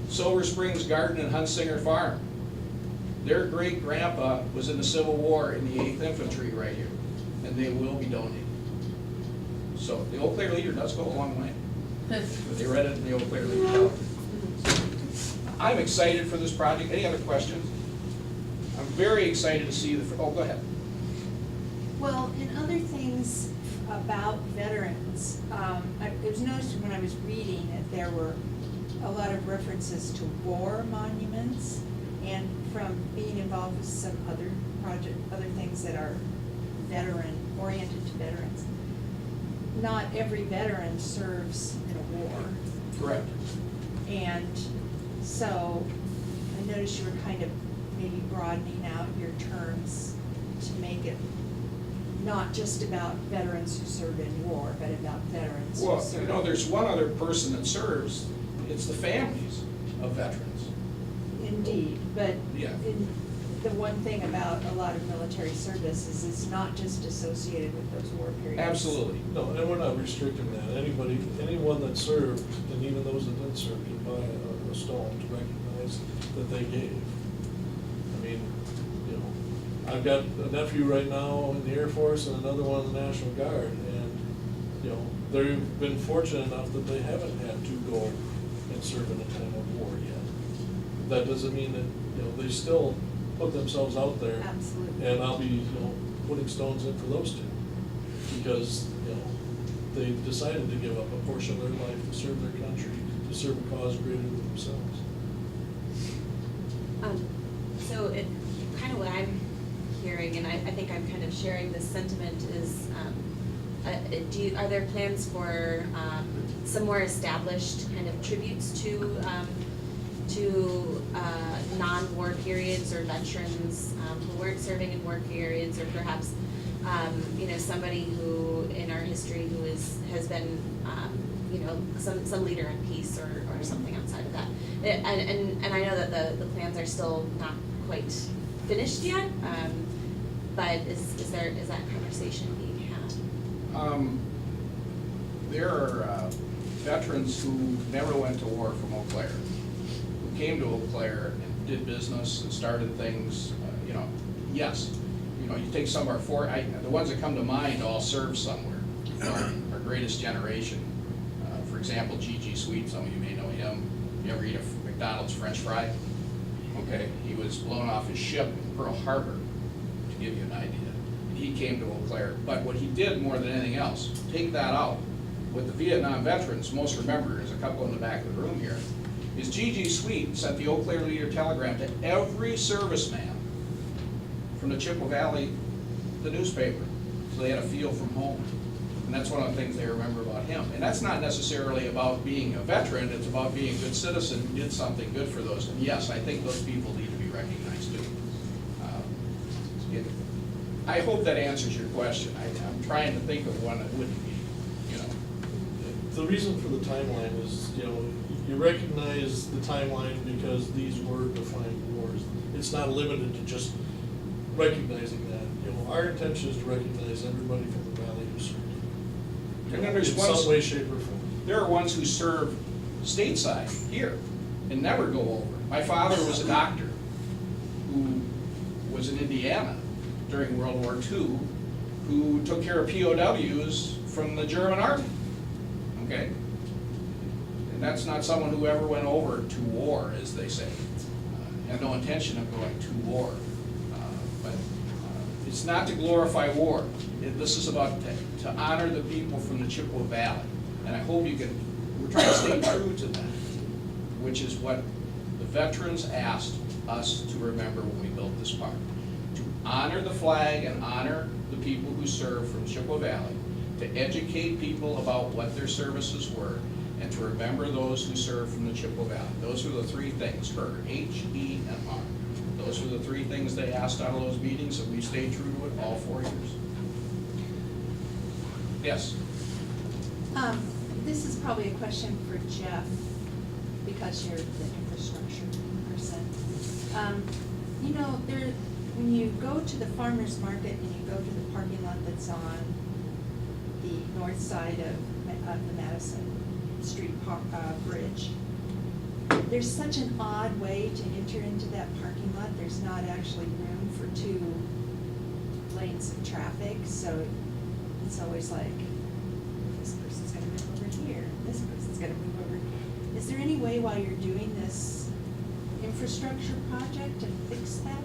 Silver Springs Garden and Huntsinger Farm. Their great-grandpa was in the Civil War in the 8th Infantry right here, and they will be donating. So the Eau Claire Leader does go a long way. They read it in the Eau Claire Leader. I'm excited for this project. Any other questions? I'm very excited to see the, oh, go ahead. Well, in other things about veterans, it was noticed when I was reading that there were a lot of references to war monuments, and from being involved with some other other things that are oriented to veterans, not every veteran serves in a war. Correct. And so I noticed you were kind of maybe broadening out your terms to make it not just about veterans who served in war, but about veterans who Well, served. you know, there's one other person that serves, it's the families of veterans. Indeed, but Yeah. the one thing about a lot of military service is it's not just associated with those war periods. Absolutely. No, and we're not restricting that. Anybody, anyone that served, and even those that didn't serve, can buy a stone to recognize that they gave. I mean, you know, I've got a nephew right now in the Air Force and another one in the National Guard, and, you know, they've been fortunate enough that they haven't had to go and serve in a time of war yet. That doesn't mean that, you know, they still put themselves out there. Absolutely. And I'll be, you know, putting stones in for those two, because, you know, they decided to give up a portion of their life to serve their country, to serve a cause greater than themselves. So it, kind of what I'm hearing, and I think I'm kind of sharing this sentiment, is, are there plans for, some more established kind of tributes to non-war periods or veterans, who weren't serving in war periods, or perhaps, you know, somebody who in our history who has been, you know, some leader in peace or something outside of that. And I know that the plans are still not quite finished yet, but is that conversation being had? There are veterans who never went to war from Eau Claire, who came to Eau Claire and did business and started things, you know, yes. You know, you take some of the ones that come to mind all served somewhere. Our greatest generation. For example, G.G. Sweet, some of you may know him. You ever eat a McDonald's French fry? Okay, he was blown off his ship in Pearl Harbor, to give you an idea. And he came to Eau Claire. But what he did more than anything else, take that out. What the Vietnam veterans most remember, there's a couple in the back of the room here, is G.G. Sweet sent the Eau Claire Leader telegram to every serviceman from the Chippewa Valley, the newspaper, so they had a feel from home. And that's one of the things they remember about him. And that's not necessarily about being a veteran, it's about being a good citizen who did something good for those. And yes, I think those people need to be recognized too. I hope that answers your question. I'm trying to think of one that wouldn't be, you know. The reason for the timeline is, you know, you recognize the timeline because these were defined wars. It's not limited to just recognizing that. You know, our intention is to recognize everybody from the valley who served. And then there's in ones- some way, shape, or form. There are ones who serve stateside here and never go over. My father was a doctor who was in Indiana during World War II, who took care of POWs from the German army, okay? And that's not someone who ever went over to war, as they say. Had no intention of going to war. But it's not to glorify war. This is about to honor the people from the Chippewa Valley. And I hope you can, we're trying to stay true to that, which is what the veterans asked us to remember when we built this park. To honor the flag and honor the people who served from Chippewa Valley, to educate people about what their services were, and to remember those who served from the Chippewa Valley. Those were the three things, her, H, E, and R. Those were the three things they asked out of those meetings, and we stayed true to it all 4 years. Yes? This is probably a question for Jeff, because you're the infrastructure person. You know, when you go to the farmer's market and you go to the parking lot that's on the north side of the Madison Street Bridge, there's such an odd way to enter into that parking lot. There's not actually room for 2 lanes of traffic, so it's always like, this person's gonna move over here, this person's gonna move over. Is there any way while you're doing this infrastructure project to fix that?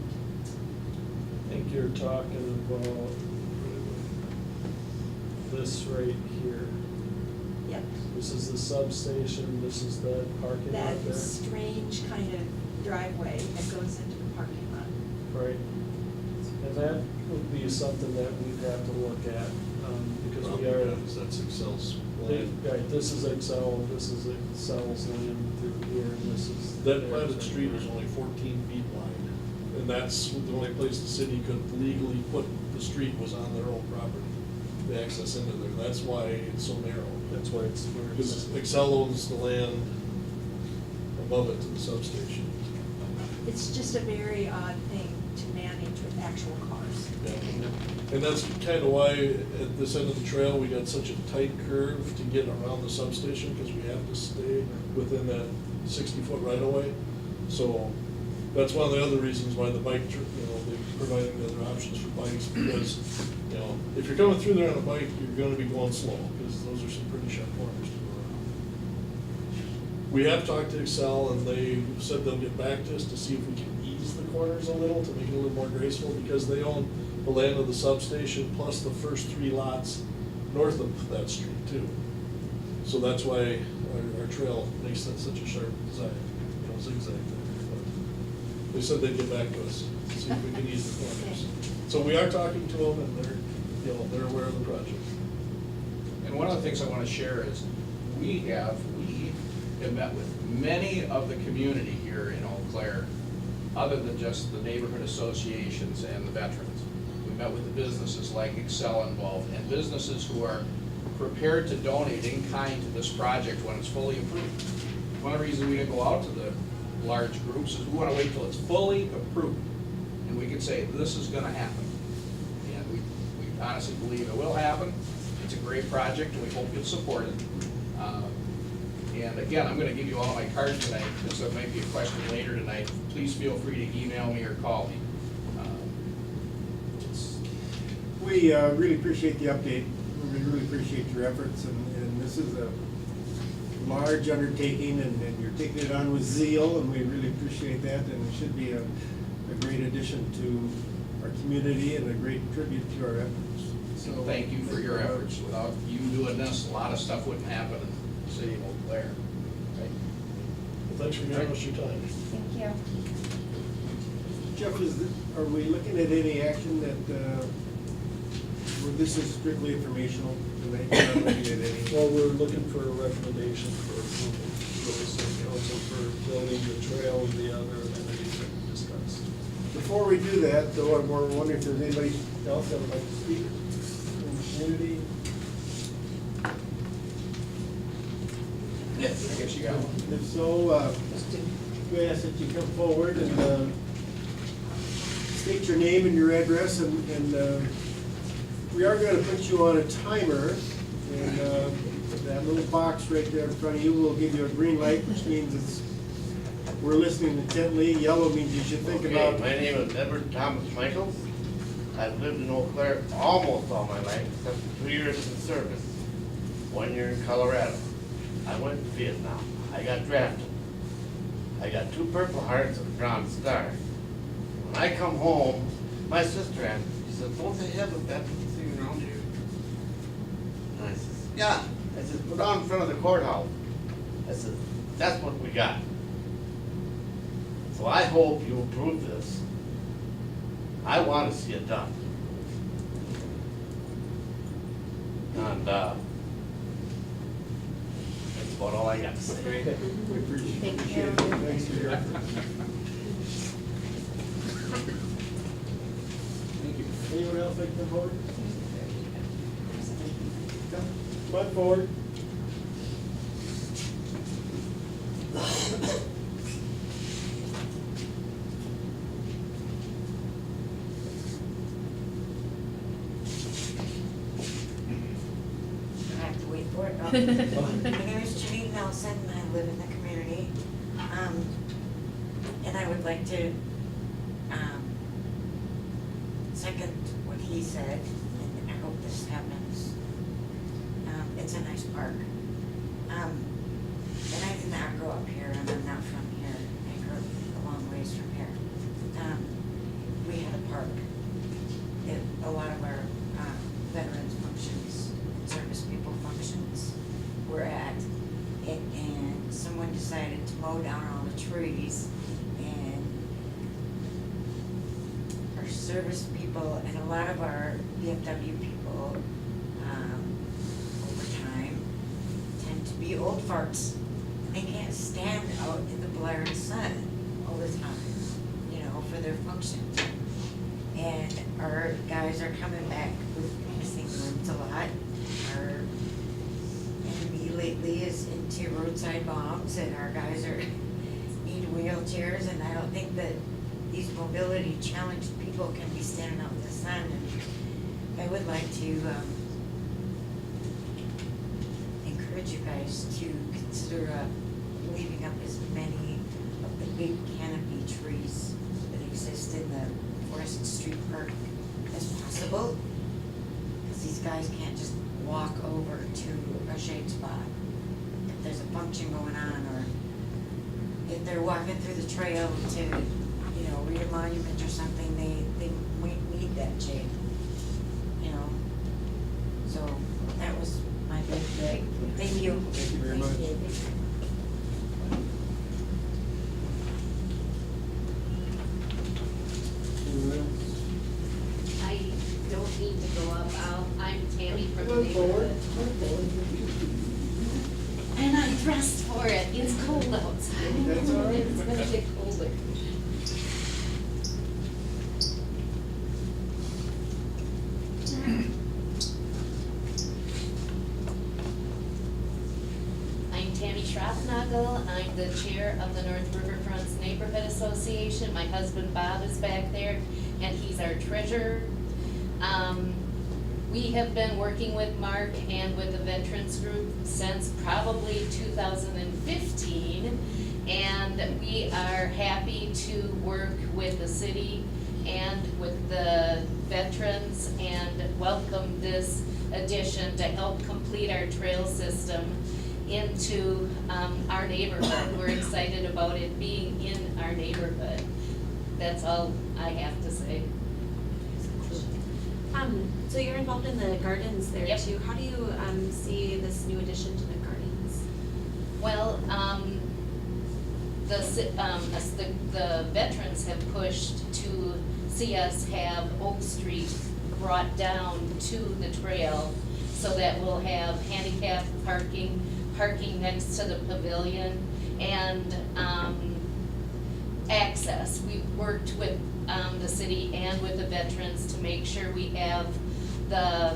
I think you're talking about this right here. Yep. This is the substation, this is that parking lot there. That strange kind of driveway that goes into the parking lot. Right. And that would be something that we'd have to look at, because we are. Because that's Excel's land. Right, this is Excel, this is Excel's land through here, and this is. That platted street is only 14 feet wide, and that's the only place the city could legally put the street was on their own property. The access into there, that's why it's so narrow. That's why it's. Because Excel owns the land above it to the substation. It's just a very odd thing to manage with actual cars. Yeah. And that's kind of why at this end of the trail, we got such a tight curve to get around the substation, because we have to stay within that 60-foot right of way. So that's one of the other reasons why the bike, they're providing the other options for bikes, because, if you're coming through there on a bike, you're gonna be going slow, because those are some pretty sharp corners to go around. We have talked to Excel, and they said they'll get back to us to see if we can ease the corners a little, to make it a little more graceful, because they own the land of the substation plus the first 3 lots north of that street too. So that's why our trail makes that such a sharp design, zigzag there. But they said they'd get back to us, see if we can ease the corners. So we are talking to them, and they're aware of the project. And one of the things I want to share is we have met with many of the community here in Eau Claire, other than just the neighborhood associations and the veterans. We met with the businesses like Excel involved, and businesses who are prepared to donate in kind to this project when it's fully approved. One of the reasons we didn't go out to the large groups is we want to wait till it's fully approved, and we can say, this is gonna happen. And we honestly believe it will happen. It's a great project, and we hope you'll support it. And again, I'm gonna give you all my cards tonight, because there might be a question later tonight. Please feel free to email me or call me. We really appreciate the update. We really appreciate your efforts, and this is a large undertaking, and you're taking it on with zeal, and we really appreciate that, and it should be a great addition to our community and a great tribute to our efforts. So Thank you for your efforts. Without you doing this, a lot of stuff wouldn't happen in the city of Eau Claire. Okay? Well, thanks for giving us your time. Thank you. Jeff, are we looking at any action that, where this is strictly informational tonight? We're not looking at any? Well, we're looking for a recommendation for approval, for the city council for building the trail and the other amenities that we discussed. Before we do that, though, I'm wondering if there's anybody else that would like to speak in the community? Yes. I guess you got one. If so, we ask that you come forward and state your name and your address, and we are going to put you on a timer, and that little box right there in front of you will give you a green light, which means we're listening intently. Yellow means you should think about. My name is Edward Thomas Michaels. I've lived in Eau Claire almost all my life, except for 2 years in service, 1 year in Colorado. I went to Vietnam. I got drafted. I got 2 Purple Hearts and a Bronze Star. When I come home, my sister asked me, she said, "Don't they have a veteran thing around here?" And I says, "Yeah." I said, "Put on in front of the courthouse." I said, "That's what we got." So I hope you approve this. I want to see it done. And that's about all I got to say. We appreciate it. Thanks for your effort. Thank you. Anyone else like to come forward? Come on forward. I have to wait for it. My name is Janine Nelson, and I live in the community. And I would like to second what he said, and I hope this happens. It's a nice park. And I did not grow up here, and I'm not from here. I grew up a long ways from here. We had a park. A lot of our veterans functions, service people functions were at. And someone decided to mow down all the trees and service people and a lot of our VFW people, over time, tend to be old farts. They can't stand out in the blaring sun all the time, you know, for their functions. And our guys are coming back with missing limbs a lot. Our enemy lately is into roadside bombs, and our guys are need wheelchairs, and I don't think that these mobility challenged people can be standing out in the sun. And I would like to encourage you guys to consider leaving up as many of the big canopy trees that exist in the Forest Street Park as possible, because these guys can't just walk over to a shade spot if there's a function going on, or if they're walking through the trail to, you know, read a monument or something, they might need that shade, you know. So that was my big thing. Thank you. Thank you very much. Anyone else? I don't need to go up. I'm Tammy from the Come forward. neighborhood. And I dressed for it. It's cold outside. That's all right. It's gonna get colder. I'm Tammy Schraffnagel. I'm the chair of the North Riverfront's Neighborhood Association. My husband Bob is back there, and he's our treasurer. We have been working with Mark and with the Veterans Group since probably 2015, and we are happy to work with the city and with the veterans and welcome this addition to help complete our trail system into our neighborhood. We're excited about it being in our neighborhood. That's all I have to say. So you're involved in the gardens there Yep. too. How do you see this new addition to the gardens? Well, the veterans have pushed to see us have Oak Street brought down to the trail so that we'll have handicap parking next to the pavilion, and access. We've worked with the city and with the veterans to make sure we have the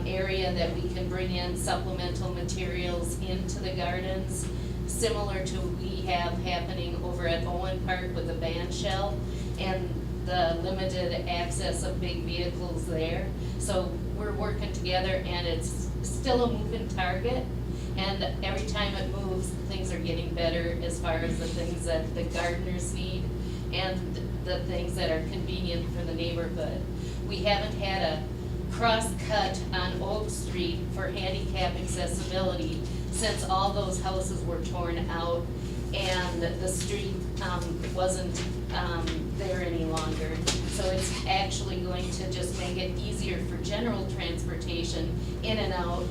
area that we can bring in supplemental materials into the gardens, similar to what we have happening over at Owen Park with the band shell and the limited access of big vehicles there. So we're working together, and it's still a moving target, and every time it moves, things are getting better as far as the things that the gardeners need and the things that are convenient for the neighborhood. We haven't had a cross-cut on Oak Street for handicap accessibility since all those houses were torn out and the street wasn't there any longer. So it's actually going to just make it easier for general transportation in and out,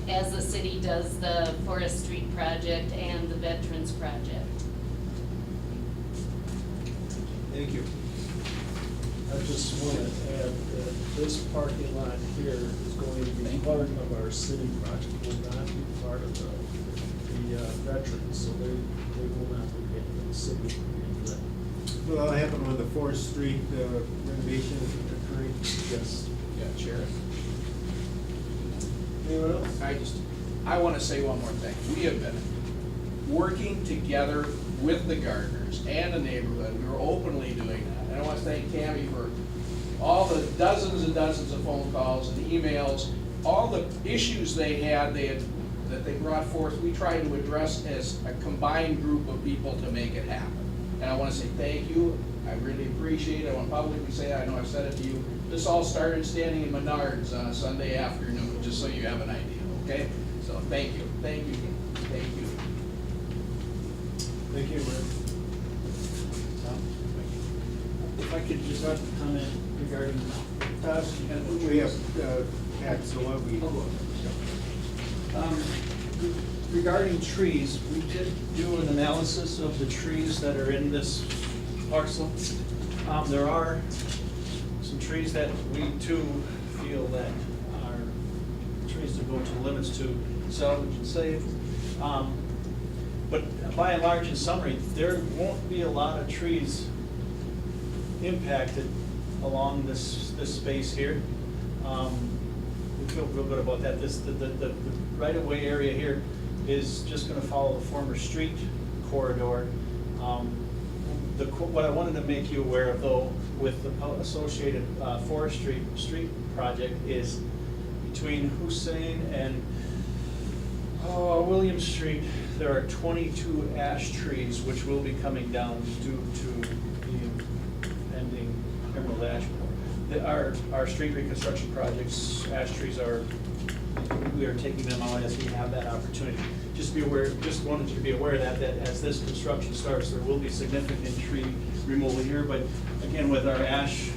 as the city does the Forest Street project and the Veterans project. Thank you. I just want to add that this parking lot here is going to be part of our city project, will not be part of the veterans, so they will not be paying for the city for that. Well, that'll happen when the Forest Street renovation is occurring. Yes. Yeah, Chair. Anyone else? I want to say one more thing. We have been working together with the gardeners and the neighborhood. We were openly doing that. And I want to thank Tammy for all the dozens and dozens of phone calls and emails, all the issues they had that they brought forth. We tried to address as a combined group of people to make it happen. And I want to say thank you. I really appreciate it. I want to publicly say, I know I've said it to you, this all started standing in Menards on a Sunday afternoon, just so you have an idea, okay? So thank you, thank you, thank you. Thank you, Mark. If I could just comment regarding, We have Pat, so why don't we? regarding trees, we did do an analysis of the trees that are in this parcel. There are some trees that we too feel that are trees to go to limits to salvage and save. But by and large, in summary, there won't be a lot of trees impacted along this space here. We feel real good about that. The right-of-way area here is just gonna follow the former street corridor. What I wanted to make you aware of, though, with the associated forestry street project is between Hussein and William Street, there are 22 ash trees which will be coming down due to the pending emerald ash borer. Our street reconstruction projects, ash trees we are taking them out as we have that opportunity. Just wanted you to be aware of that as this construction starts, there will be significant tree removal here, but again, with our ash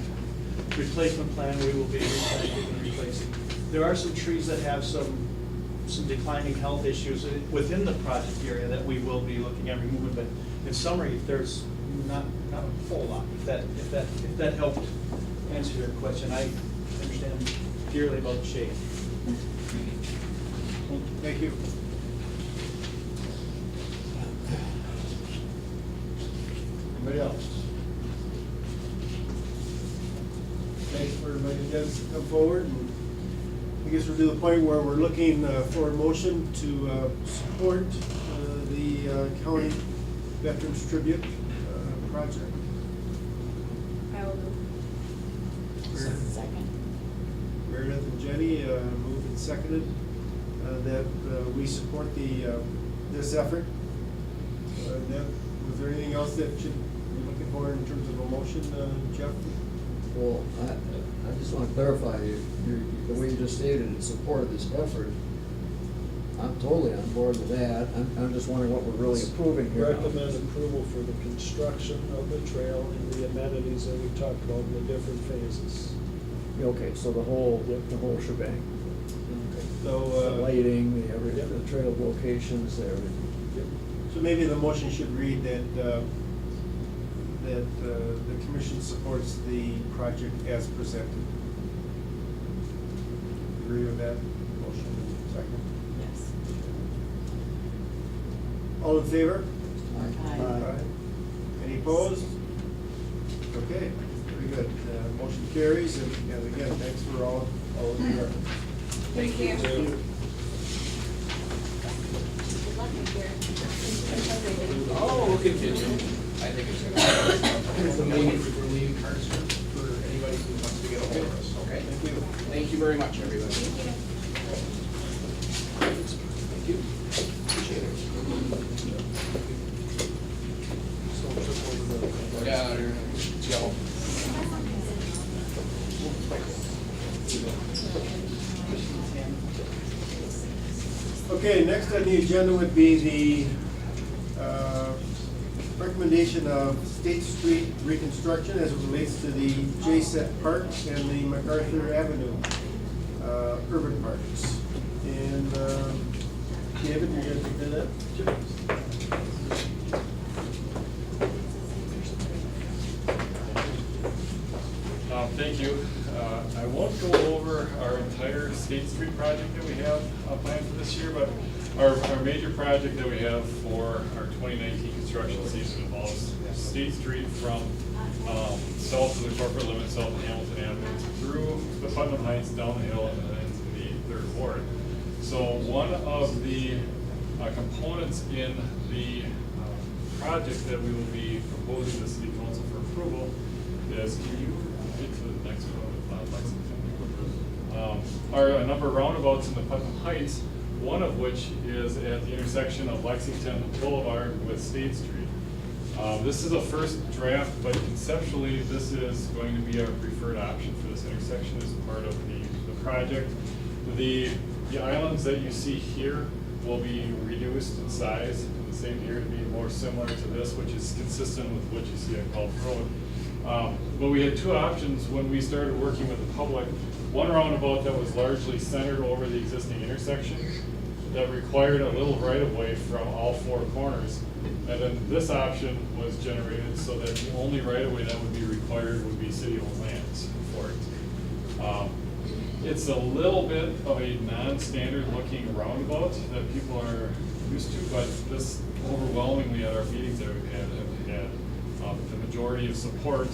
replacement plan, we will be replanting and replacing. There are some trees that have some declining health issues within the project area that we will be looking at removing, but in summary, there's not a whole lot, if that helped answer your question. I understand dearly about the shade. Thank you. Anybody else? Thanks for inviting us to come forward. And I guess we're to the point where we're looking for a motion to support the county Veterans Tribute project. I will move. Second. Meredith and Jenny moved and seconded that we support this effort. Was there anything else that you're looking for in terms of a motion, Jeff? Well, I just want to clarify, the way you just stated, in support of this effort, I'm totally on board with that. I'm just wondering what we're really approving here. Recommend approval for the construction of the trail and the amenities that we talked about in the different phases. Okay, so the whole shebang. So, The lighting, the trail locations, everything. So maybe the motion should read that the commission supports the project as presented. Agree with that motion? Second. Yes. All in favor? Aye. Any opposed? Okay, very good. Motion carries, and again, thanks for all of your effort. Thank you. Good luck with your. Oh, we'll continue. I think it's gonna be. We're leaving cards for anybody who wants to get a hold of us, okay? Thank you. Thank you very much, everybody. Thank you. Appreciate it. Yeah, it's yellow. Okay, next on the agenda would be the recommendation of State Street reconstruction as it relates to the J-Set Park and the MacArthur Avenue urban parks. And David, you're going to take care of that? Thank you. I won't go over our entire State Street project that we have planned for this year, but our major project that we have for our 2019 construction season involves State Street from south of the corporate limit, south of Hamilton Avenue, through the Putnam Heights, down the hill, and then into the 3rd Ward. So one of the components in the project that we will be proposing to the City Council for approval is, can you get to the next one with Lexington? Are a number of roundabouts in the Putnam Heights, one of which is at the intersection of Lexington Boulevard with State Street. This is a first draft, but conceptually, this is going to be our preferred option for this intersection as part of the project. The islands that you see here will be reduced in size in the same year to be more similar to this, which is consistent with what you see at Gulf Road. But we had two options when we started working with the public. One roundabout that was largely centered over the existing intersection that required a little right-of-way from all four corners. And then this option was generated so that the only right-of-way that would be required would be city-owned lands for it. It's a little bit of a non-standard looking roundabout that people are used to, but this overwhelmingly at our meetings that we've had have had the majority of support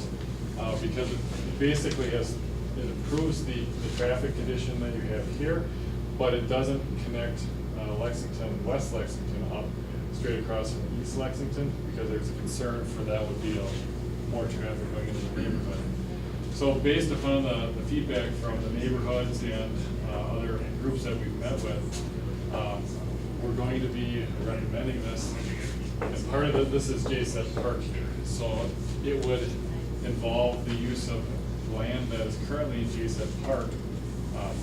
because it basically it improves the traffic condition that you have here, but it doesn't connect Lexington, West Lexington up straight across from East Lexington, because there's a concern for that would be more traffic going into the neighborhood. So based upon the feedback from the neighborhoods and other groups that we've met with, we're going to be recommending this. And part of this is JSET Park here. So it would involve the use of land that is currently in JSET Park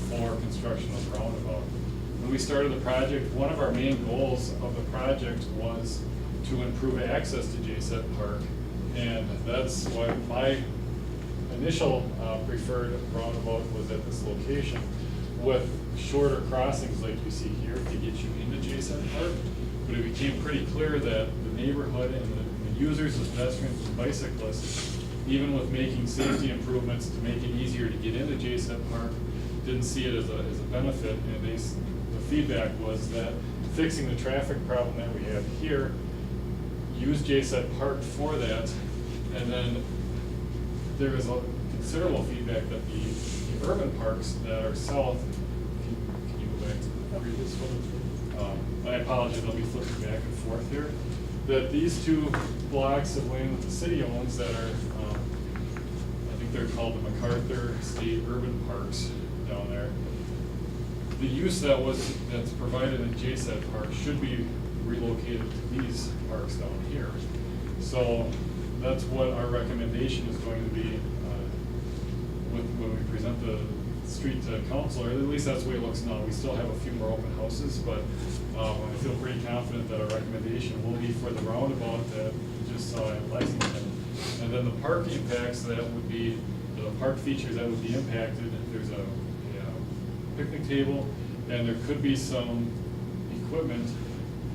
for construction of the roundabout. When we started the project, one of our main goals of the project was to improve access to JSET Park. And that's why my initial preferred roundabout was at this location with shorter crossings like you see here to get you into JSET Park. But it became pretty clear that the neighborhood and the users of pedestrians and bicyclists, even with making safety improvements to make it easier to get into JSET Park, didn't see it as a benefit. And the feedback was that fixing the traffic problem that we have here, use JSET Park for that, and then there is a considerable feedback that the urban parks that are south, can you go back to the previous one? I apologize, I'll be flipping back and forth here. That these two blocks of land that the city owns that are, I think they're called the MacArthur State Urban Parks down there. The use that's provided in JSET Park should be relocated to these parks down here. So that's what our recommendation is going to be when we present the street to council, or at least that's the way it looks now. We still have a few more open houses, but I feel pretty confident that our recommendation will be for the roundabout that we just saw in Lexington. And then the park impacts that would be, the park features that would be impacted, there's a picnic table, and there could be some equipment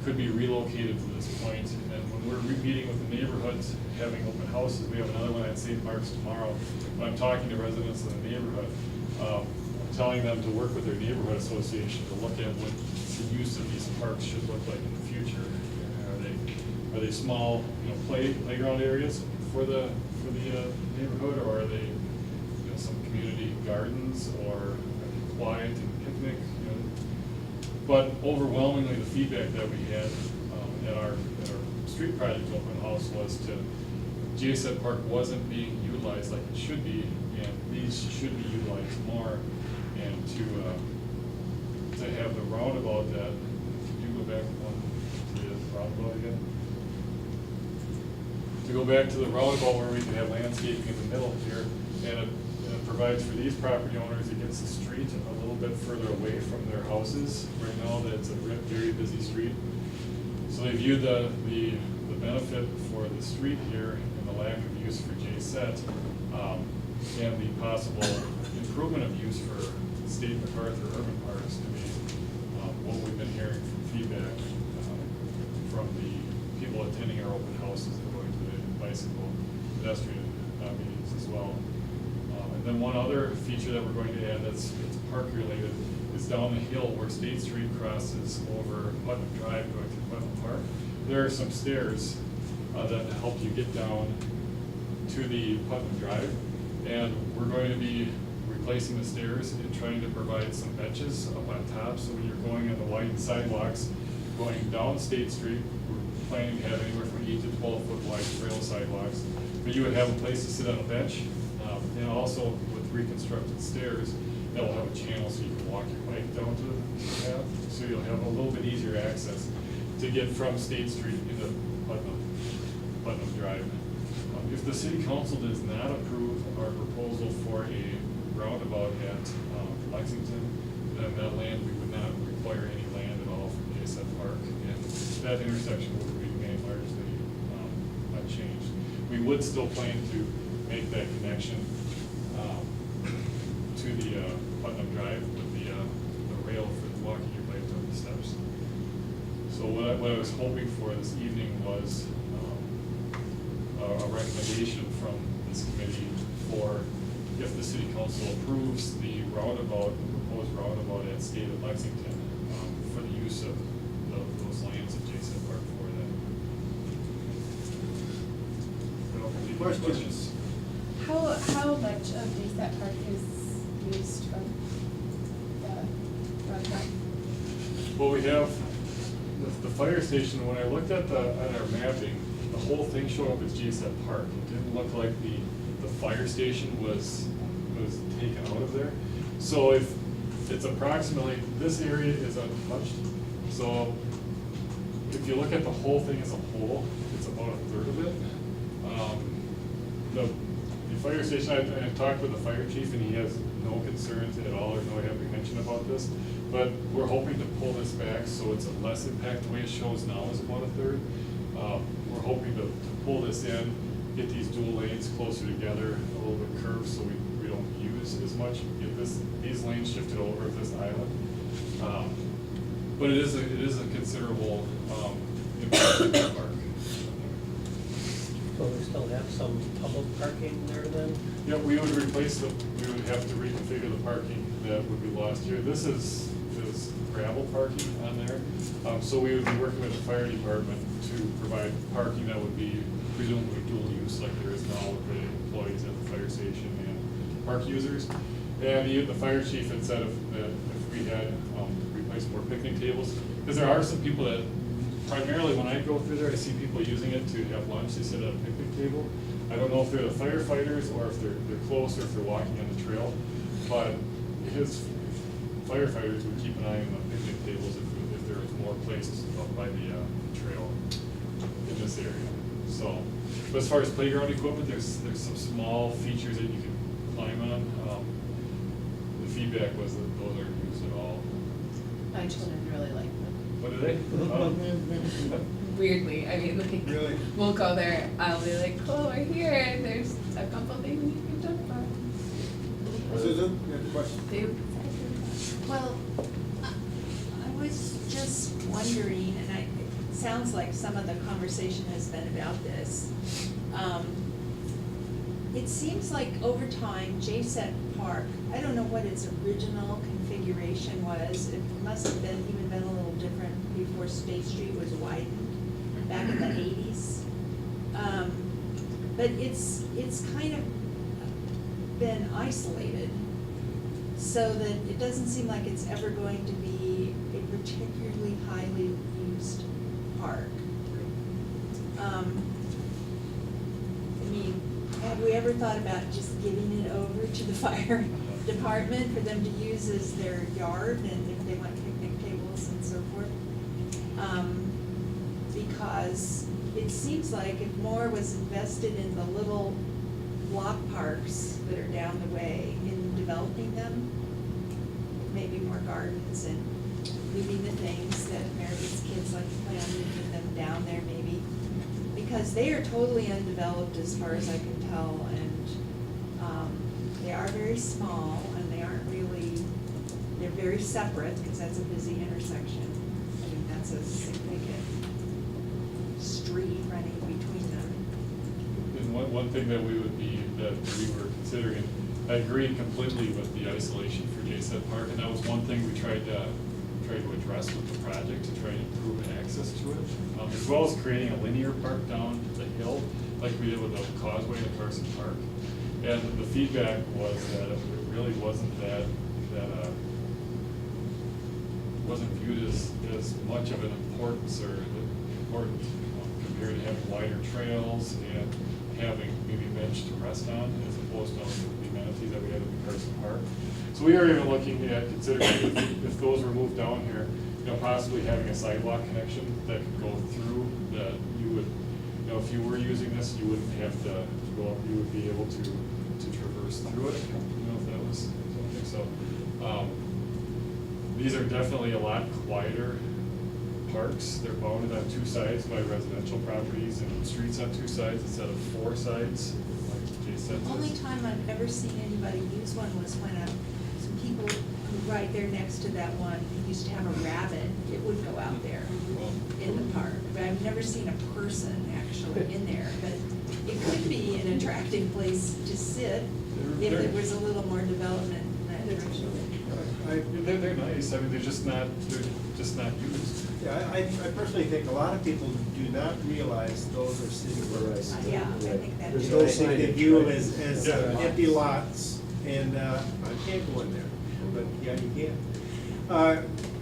could be relocated to this point. And when we're meeting with the neighborhoods, having open houses, we have another one at St. Mark's tomorrow. When I'm talking to residents of the neighborhood, I'm telling them to work with their neighborhood association to look at what the use of these parks should look like in the future. Are they small, playground areas for the neighborhood, or are they some community gardens, or quiet and picnic? But overwhelmingly, the feedback that we had at our street project open house was JSET Park wasn't being utilized like it should be, and these should be utilized more. And to have the roundabout that, could you go back one to the roundabout again? To go back to the roundabout where we can have landscaping in the middle here, and it provides for these property owners, it gets the street a little bit further away from their houses. Right now, that's a very busy street. So they view the benefit for the street here and the lack of use for JSET, and the possible improvement of use for state MacArthur urban parks to be what we've been hearing from feedback from the people attending our open houses and going to the bicycle pedestrian meetings as well. And then one other feature that we're going to add that's park related is down the hill where State Street crosses over Putnam Drive going to Putnam Park. There are some stairs that help you get down to the Putnam Drive, and we're going to be replacing the stairs and trying to provide some benches up on top, so when you're going on the widened sidewalks going down State Street, we're planning to have anywhere from 8 to 12 foot wide trail sidewalks, but you would have a place to sit on a bench, and also with reconstructed stairs that will have a channel so you can walk your bike down to the path, so you'll have a little bit easier access to get from State Street into Putnam Drive. If the city council does not approve our proposal for a roundabout at Lexington, then that land, we would not require any land at all from JSET Park, and that intersection would remain largely unchanged. We would still plan to make that connection to the Putnam Drive with the rail for walking your bike down the steps. So what I was hoping for this evening was a recommendation from this committee for if the city council approves the roundabout, the proposed roundabout at State of Lexington, for the use of those lands adjacent Park for that. Questions? How much of Reset Park is used from the roundabout? Well, we have the fire station. When I looked at our mapping, the whole thing showed up as JSET Park. It didn't look like the fire station was taken out of there. So if it's approximately, this area is untouched. So if you look at the whole thing as a whole, it's about a third of it. The fire station, I talked with the fire chief, and he has no concerns at all or no apprehension about this. But we're hoping to pull this back so it's a less impact. The way it shows now is about a third. We're hoping to pull this in, get these dual lanes closer together, a little bit curved so we don't use as much, get these lanes shifted over this island. But it is a considerable impact to the park. So we still have some public parking there then? Yeah, we would replace we would have to reconfigure the parking that would be lost here. This is gravel parking on there. So we would be working with the fire department to provide parking that would be presumably dual use like there is now with the employees at the fire station and park users. And the fire chief had said if we had replaced more picnic tables, because there are some people that, primarily when I go through there, I see people using it to have lunch. They sit at a picnic table. I don't know if they're the firefighters or if they're close or if they're walking on the trail, but his firefighters would keep an eye on the picnic tables if there was more places up by the trail in this area. So, but as far as playground equipment, there's some small features that you can climb on. The feedback was that those aren't used at all. My children really like them. What do they? Weirdly, I mean, like, Really? we'll go there, I'll be like, cool, we're here, and there's a couple things you can jump on. Susan, you have a question? Well, I was just wondering, and it sounds like some of the conversation has been about this. It seems like over time, JSET Park, I don't know what its original configuration was. It must have even been a little different before State Street was widened back in the 80s. But it's kind of been isolated, so that it doesn't seem like it's ever going to be a particularly highly used park. I mean, have we ever thought about just giving it over to the fire department for them to use as their yard, and if they want picnic tables and so forth? Because it seems like if more was invested in the little block parks that are down the way in developing them, maybe more gardens and leaving the things that Meredith's kids like to play on, leaving them down there maybe. Because they are totally undeveloped as far as I can tell, and they are very small, and they aren't really, they're very separate, because that's a busy intersection. I mean, that's a significant street running between them. And one thing that we were considering, I agree completely with the isolation for JSET Park, and that was one thing we tried to address with the project to try and improve access to it, as well as creating a linear park down the hill, like we did with the causeway in Carson Park. And the feedback was that it really wasn't wasn't viewed as much of an importance or important compared to having wider trails and having maybe bench to rest on as opposed to the amenities that we had at Carson Park. So we are even looking at considering if those were moved down here, possibly having a sidewalk connection that could go through, that you would, if you were using this, you wouldn't have to go up, you would be able to traverse through it, if that was something. So these are definitely a lot quieter parks. They're bounded on two sides by residential properties and streets on two sides instead of four sides, like Jay said. The only time I've ever seen anybody use one was when some people who right there next to that one, it used to have a rabbit, it would go out there in the park. But I've never seen a person actually in there, but it could be an attractive place to sit if there was a little more development in that direction. They're nice, I mean, they're just not used. Yeah, I personally think a lot of people do not realize those are city roads. Yeah, I think that There's too. no I think they signage, view them right? as Yeah. empty lots, and I can't go in there, but yeah, you can.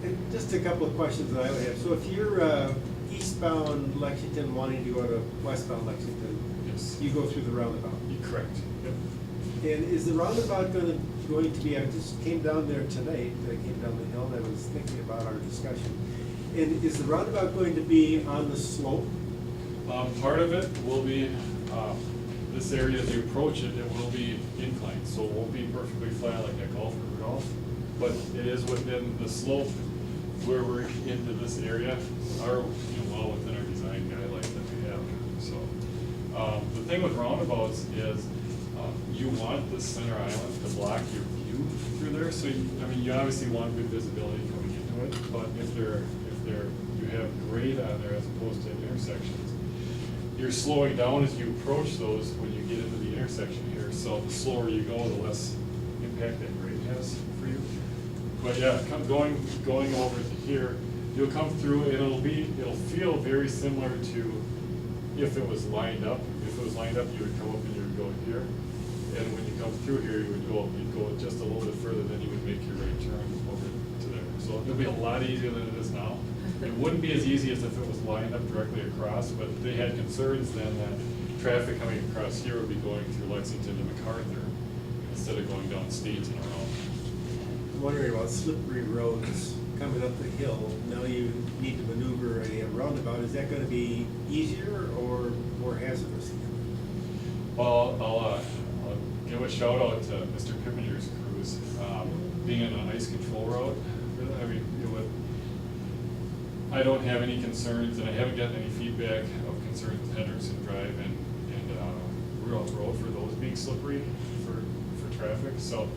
And just a couple of questions that I would have. So if you're eastbound Lexington wanting to go to westbound Lexington, Yes. you go through the roundabout. Correct, yep. And is the roundabout going to be, I just came down there tonight, I came down the hill, and I was thinking about our discussion. And is the roundabout going to be on the slope? Part of it will be, this area, as you approach it, it will be inclined, so it won't be perfectly flat like at Golf or Rudolph. But it is within the slope where we're into this area, are, well within our design guidelines that we have, so. The thing with roundabouts is, you want the center island to block your view through there, so you obviously want good visibility coming into it, but if you have grade on there as opposed to intersections, you're slowing down as you approach those when you get into the intersection here, so the slower you go, the less impact that grade has for you. But yeah, going over to here, you'll come through and it'll feel very similar to if it was lined up. If it was lined up, you would come up and you would go here. And when you come through here, you'd go just a little bit further, then you would make your right turn over to there. So it'll be a lot easier than it is now. It wouldn't be as easy as if it was lined up directly across, but they had concerns then that traffic coming across here would be going through Lexington and MacArthur instead of going down State and around. I'm wondering about slippery roads coming up the hill. Now you need to maneuver a roundabout. Is that going to be easier or more hazardous? Well, I'll give a shout out to Mr. Pippenier's crews. Being on an ice control route, I mean, I don't have any concerns, and I haven't gotten any feedback of concerns with Henderson Drive and Rudolph Road for those being slippery for traffic. So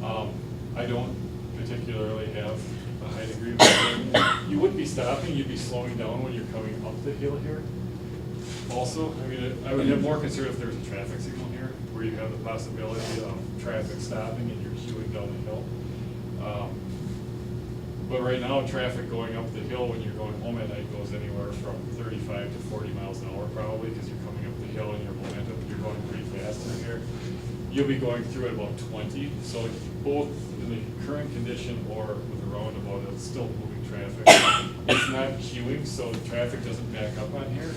I don't particularly have a high degree of concern. You wouldn't be stopping, you'd be slowing down when you're coming up the hill here. Also, I mean, I would have more concern if there was a traffic signal here, where you have the possibility of traffic stopping and you're queuing down the hill. But right now, traffic going up the hill when you're going home at night goes anywhere from 35 to 40 miles an hour probably, because you're coming up the hill and you're going pretty fast in here. You'll be going through at about 20, so both in the current condition or with a roundabout, it's still moving traffic. It's not queuing, so the traffic doesn't back up on here.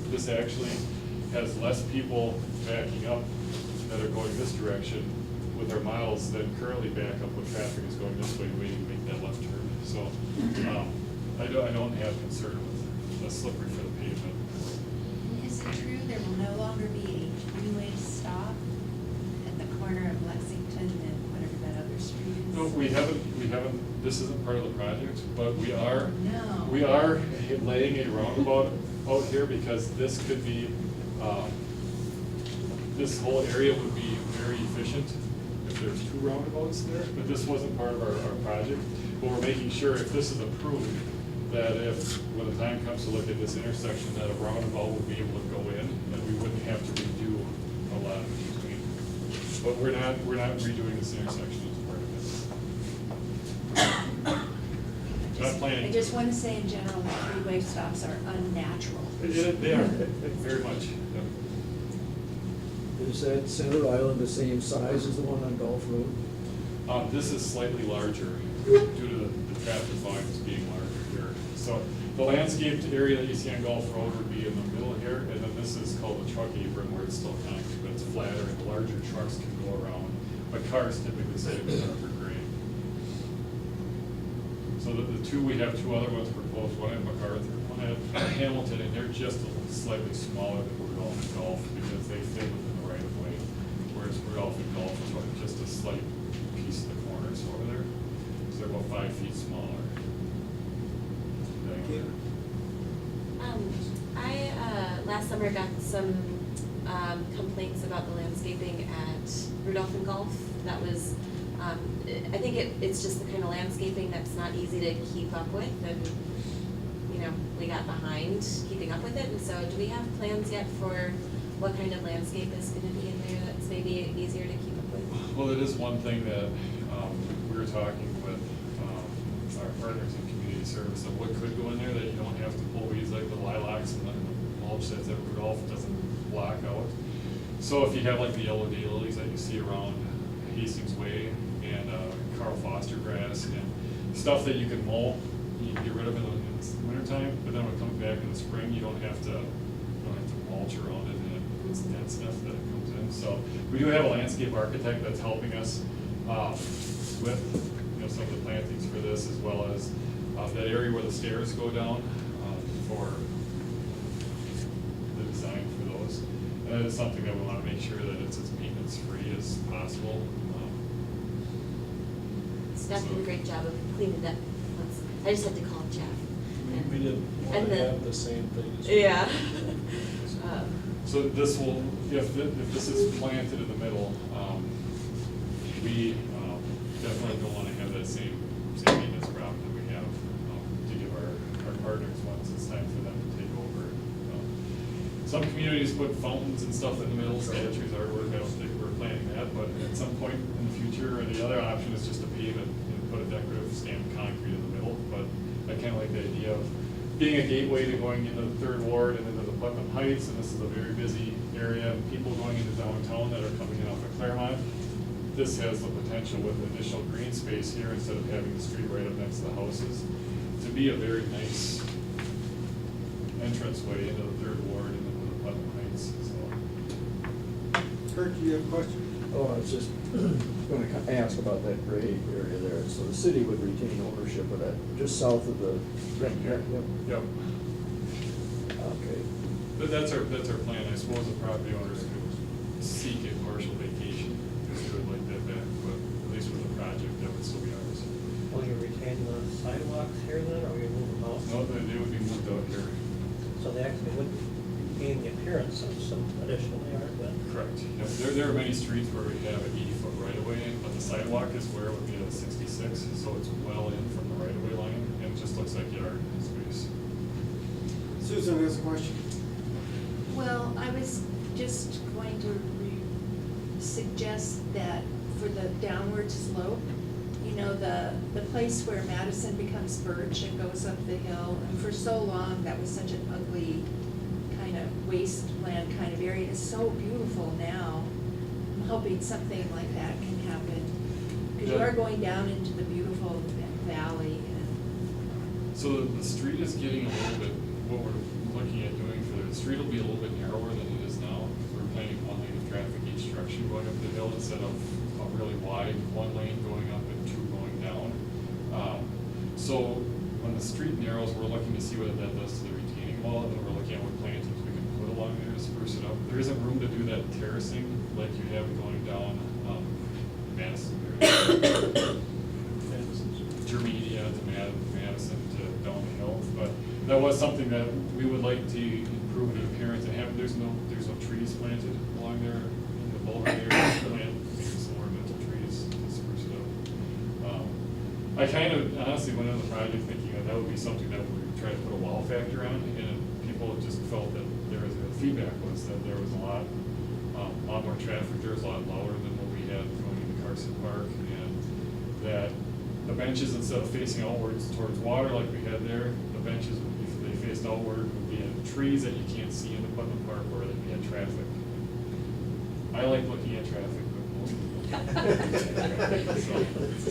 This actually has less people backing up that are going this direction with their models than currently back up when traffic is going this way waiting to make that left turn. So I don't have concern with the slippery for the pavement. Is it true there will no longer be a three-way stop at the corner of Lexington and whatever that other street is? No, we haven't, this isn't part of the project, but we are No. laying a roundabout out here because this could be, this whole area would be very efficient if there's two roundabouts there, but this wasn't part of our project. But we're making sure if this is approved, that if, when the time comes to look at this intersection, that a roundabout would be able to go in and we wouldn't have to redo a lot of it between. But we're not redoing this intersection as part of it. Not planning. I just want to say in general, that three-way stops are unnatural. They are, very much. Yeah. Is that center island the same size as the one on Gulf Road? This is slightly larger due to the traffic volumes being larger here. So the landscaped area that you see on Gulf Road would be in the middle here, and then this is called the truck apron where it's still concrete, but it's flatter and the larger trucks can go around. But cars typically stay in the darker gray. So the we have two other ones proposed, one at MacArthur, one at Hamilton, and they're just slightly smaller than Rudolph and Golf because they fit within the right of way. Whereas Rudolph and Golf is like just a slight piece of the corners over there. So they're about 5 feet smaller. I last summer got some complaints about the landscaping at Rudolph and Golf. That was I think it's just the kind of landscaping that's not easy to keep up with, and, you know, we got behind keeping up with it, and so do we have plans yet for what kind of landscape is gonna be in there that's maybe easier to keep up with? Well, it is one thing that we were talking with our partners in community service of what could go in there that you don't have to pull weeds like the lilacs and the mulch that Rudolph doesn't block out. So if you have like the yellow daylilies that you see around Hastings Way and Carl Foster grass and stuff that you can mow, you can get rid of in the wintertime, but then when it comes back in the spring, you don't have to mulch around it and it's dead stuff that comes in. So we do have a landscape architect that's helping us with some of the plantings for this, as well as that area where the stairs go down for the design for those. And that is something that we want to make sure that it's as maintenance free as possible. Staff did a great job of cleaning it up once. I just had to call Jeff. We didn't want And to the- have the same thing as. Yeah. So this will, if this is planted in the middle, we definitely don't want to have that same maintenance problem that we have to give our partners once it's time for them to take over. Some communities put fountains and stuff in the middle, statues, artwork. I don't think we're planning that, but at some point in the future, or the other option is just to pave it and put a decorative stamped concrete in the middle. But I kind of like the idea of being a gateway to going into the Third Ward and into the Putnam Heights, and this is a very busy area, and people going into downtown that are coming in off of Claremont. This has the potential with additional green space here, instead of having the street right up next to the houses, to be a very nice entranceway into the Third Ward and into the Putnam Heights, so. Kurt, do you have a question? Oh, I was just gonna ask about that gray area there. So the city would retain ownership of that, just south of the. Yep. Okay. But that's our plan. I suppose the property owners could seek a partial vacation if they would like that back, but at least with the project, that would still be ours. Will you retain the sidewalks here then, or will you move them out? No, they would be moved out here. So they actually would gain the appearance of some additional yard then? Correct. Yep. There are many streets where we have an 80-foot right-of-way, but the sidewalk is where it would be at 66, so it's well in from the right-of-way line, and it just looks like yard space. Susan has a question. Well, I was just going to suggest that for the downward slope, you know, the place where Madison becomes Birch and goes up the hill, and for so long, that was such an ugly kind of wasteland kind of area. It's so beautiful now. I'm hoping something like that can happen, because you Yeah. are going down into the beautiful valley and. So the street is getting a little bit, what we're looking at doing for the street will be a little bit narrower than it is now. We're planning one lane of traffic each direction going up the hill instead of a really wide one lane going up and two going down. So when the street narrows, we're looking to see what that does to the retaining wall, and then we're looking at what plantings we can put along there to spruce it up. There isn't room to do that terracing like you have going down Madison. Germania to Madison to down the hill, but that was something that we would like to improve the appearance and have. There's no trees planted along there in the boulder area. Plant maybe some ornamental trees to spruce it up. I kind of honestly went into the project thinking that would be something that we would try to put a wow factor on, and people just felt that the feedback was that there was a lot more traffic. There was a lot louder than what we had going into Carson Park, and that the benches, instead of facing outwards towards water like we had there, the benches, if they faced outward, would be in trees that you can't see in the Putnam Park, or they'd be at traffic. I like looking at traffic, but most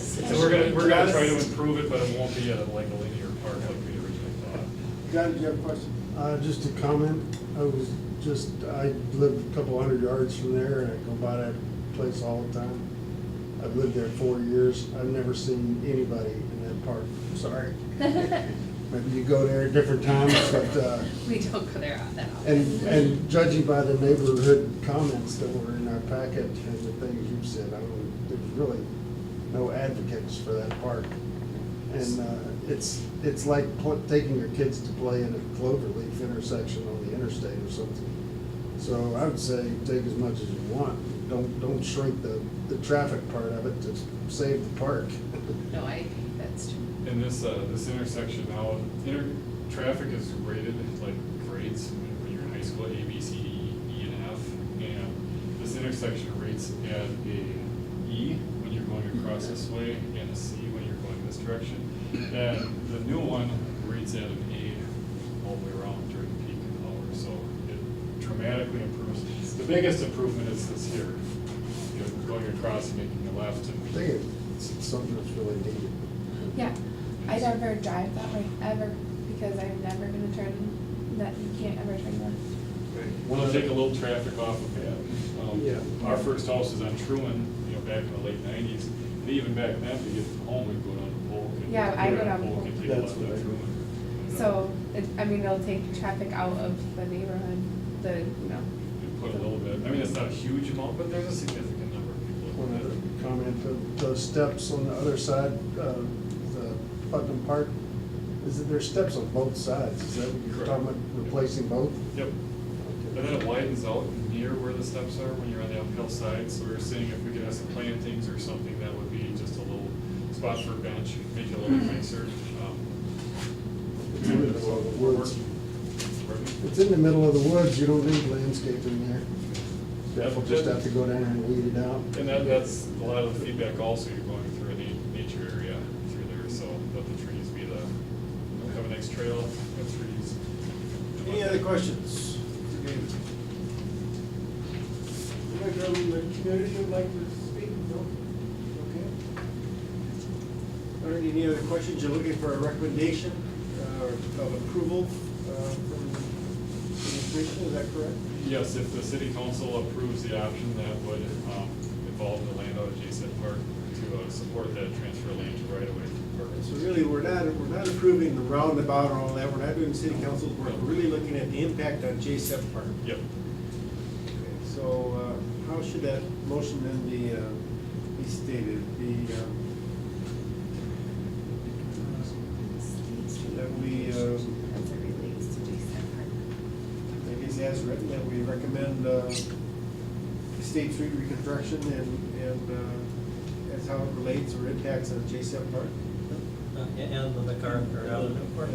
so we're gonna try to improve it, but it won't be like a linear park like we originally thought. John, did you have a question? Just a comment, I lived a couple hundred yards from there, and I go by that place all the time. I've lived there 4 years, I've never seen anybody in that park, sorry. Maybe you go there at different times, but, We don't go there that often. and judging by the neighborhood comments that were in our packet and the things you said, there's really no advocates for that park. And it's like taking your kids to play in a cloverleaf intersection on the interstate or something. So I would say take as much as you want. Don't shrink the traffic part of it to save the park. No, I agree, that's true. In this intersection now, traffic is rated like grades when you're in high school, A, B, C, D, E, and F. And this intersection rates at a E when you're going across this way and a C when you're going this direction. And the new one rates at an A all the way around during peak hours, so it dramatically improves. The biggest improvement is this here, going across and making a left. And I think it's something that's really needed. Yeah, I never drive that way ever because I'm never gonna turn, that you can't ever turn left. We'll take a little traffic off of that. Yeah. Our first house is on Truman, back in the late '90s, and even back then, to get home, we'd go down to Polk. And Yeah, I go down Polk and take a That's left on what I do. Truman. So, it'll take traffic out of the neighborhood, We put a little bit, I mean, it's not a huge amount, but there's a significant number of people. One other comment, the steps on the other side, the Putnam Park, there's steps on both sides, is that what you're Correct. talking about, replacing both? Yep. And then it widens out near where the steps are when you're on the uphill side, so we're seeing if we could have some plantings or something that would be just a little spot for a bench, make it a little nicer. It's in the middle of the woods. Pardon me? It's in the middle of the woods, you don't need landscaping there. We'll just have to go down and weed it out. And that's a lot of the feedback also, you're going through a nature area through there, so let the trees be have a nice trail of trees. Any other questions? Anybody from the community would like to speak? No? Okay. All right, any other questions? You're looking for a recommendation of approval from the commission, is that correct? Yes, if the city council approves the option, that would involve the land out of J-Set Park to support that transfer lane to right away. So really, we're not approving the roundabout and all that, we're not doing city council work, we're really looking at the impact on J-Sep Park. Yep. Okay, so, how should that motion then be stated? That we, As it relates to J-Set Park. I guess as written, that we recommend, State Street reconstruction and as how it relates or impacts on J-Sep Park? And the MacArthur Avenue Park.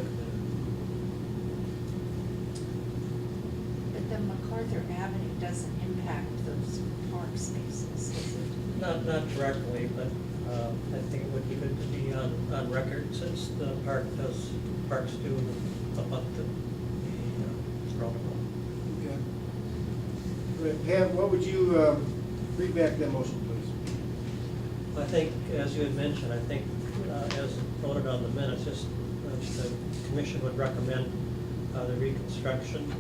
But the MacArthur Avenue doesn't impact those park spaces, does it? Not directly, but I think it would be good to be on record since the parks do abut the roundabout. Okay. All right, Pam, what would you, read back that motion, please? I think, as you had mentioned, I think as noted on the minutes, just the commission would recommend the reconstruction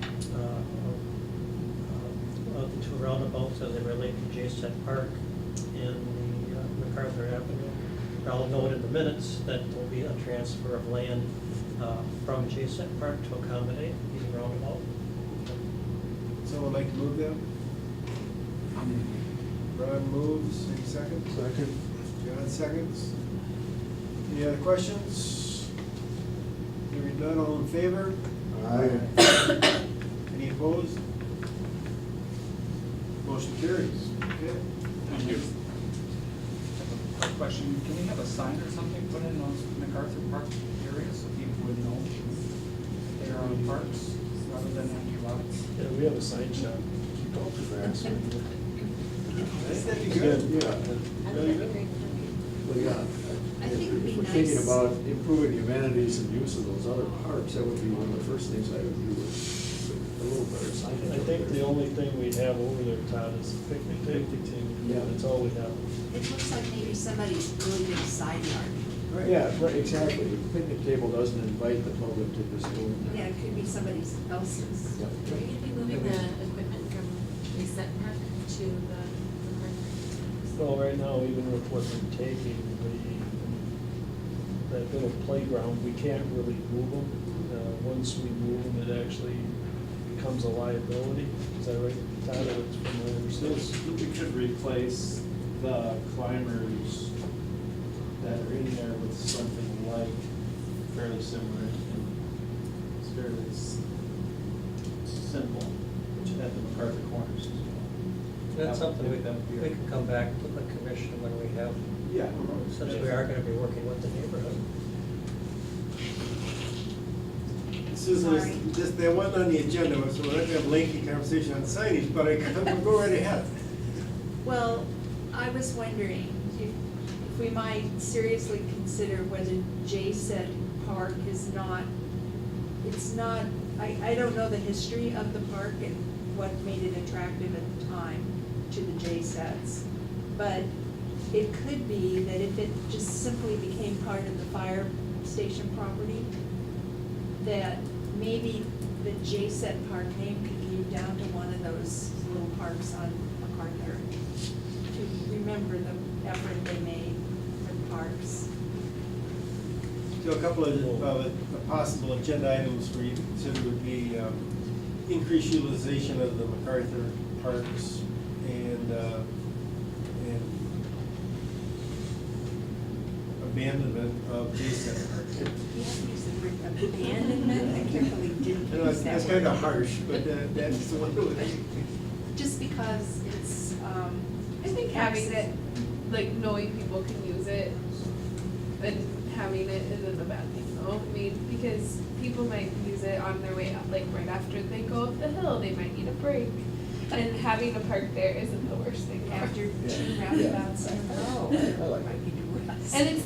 of the two roundabouts as they relate to J-Set Park and the MacArthur Avenue. I'll note in the minutes that there will be a transfer of land from J-Set Park to accommodate these roundabouts. Someone like to move that? Ron moves, any second? Second. John seconds. Any other questions? Hearing none, all in favor? Aye. Any opposed? Motion carries. Okay. Thank you. Quick question, can we have a sign or something put in those MacArthur Park areas so people would know they are on parks rather than empty lots? Yeah, we have a sign shop. Keep all the grass. That'd be good. Yeah. Really good. Well, yeah. I think it'd be If we're nice. thinking about improving the amenities and use of those other parks, that would be one of the first things I would do with a little better signage. I think the only thing we have over there, Todd, is a picnic table. Yeah. That's all we have. It looks like maybe somebody's really big side yard. Yeah, right, exactly. The picnic table doesn't invite the public to just go in Yeah, there. it could be somebody else's. Yep. Are you gonna be moving the equipment from J-Set Park to the park? Well, right now, even with what we're taking, that little playground, we can't really move them. Once we move them, it actually becomes a liability. Is that right, Todd? It's from my understanding. We could replace the climbers that are in there with something like fairly similar. It's fairly simple. at the MacArthur corners as well. That's something we That would be can come back to the commission when we have, Yeah. since we are gonna be working with the neighborhood. Susan, Sorry. they wasn't on the agenda, so we're not gonna have a lengthy conversation on signage, but we'll go right ahead. Well, I was wondering if we might seriously consider whether J-Set Park is not, it's not, I don't know the history of the park and what made it attractive at the time to the J-Sets. But it could be that if it just simply became part of the fire station property, that maybe the J-Set Park name could be down to one of those little parks on MacArthur to remember the effort they made for the parks. So a couple of possible agenda items for you to consider would be increased utilization of the MacArthur parks and abandonment of J-Set Park. You have to use the word abandonment, I carefully didn't I know use that that's word. kind of harsh, but that's the one that Just because it's, I think having it, like knowing people can use it and having it isn't a bad thing though. I mean, because people might use it on their way up, like right after they go up the hill, they might need a break. And having a park there isn't the worst thing ever. after two roundabouts in a row, I like might be doing us. And it's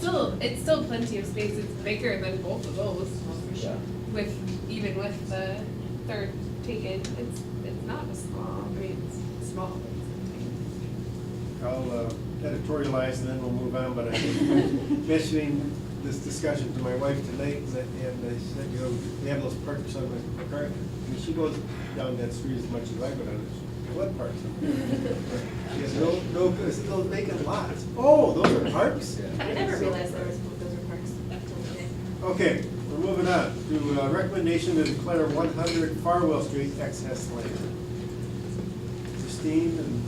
still plenty of space. It's bigger than both of those. Yeah. Even with the third taken, it's not a small. I mean, it's small. But it's I'll editorialize and then we'll move on, but I was mentioning this discussion to my wife tonight, and I said, you know, they have those parks on the MacArthur. I mean, she goes down that street as much as I go down it. What parks? She has no, I said, those vacant lots. Oh, those are parks? I never realized those were parks until today. Okay, we're moving on to recommendation to declare 100 Farwell Street excess land. Christine and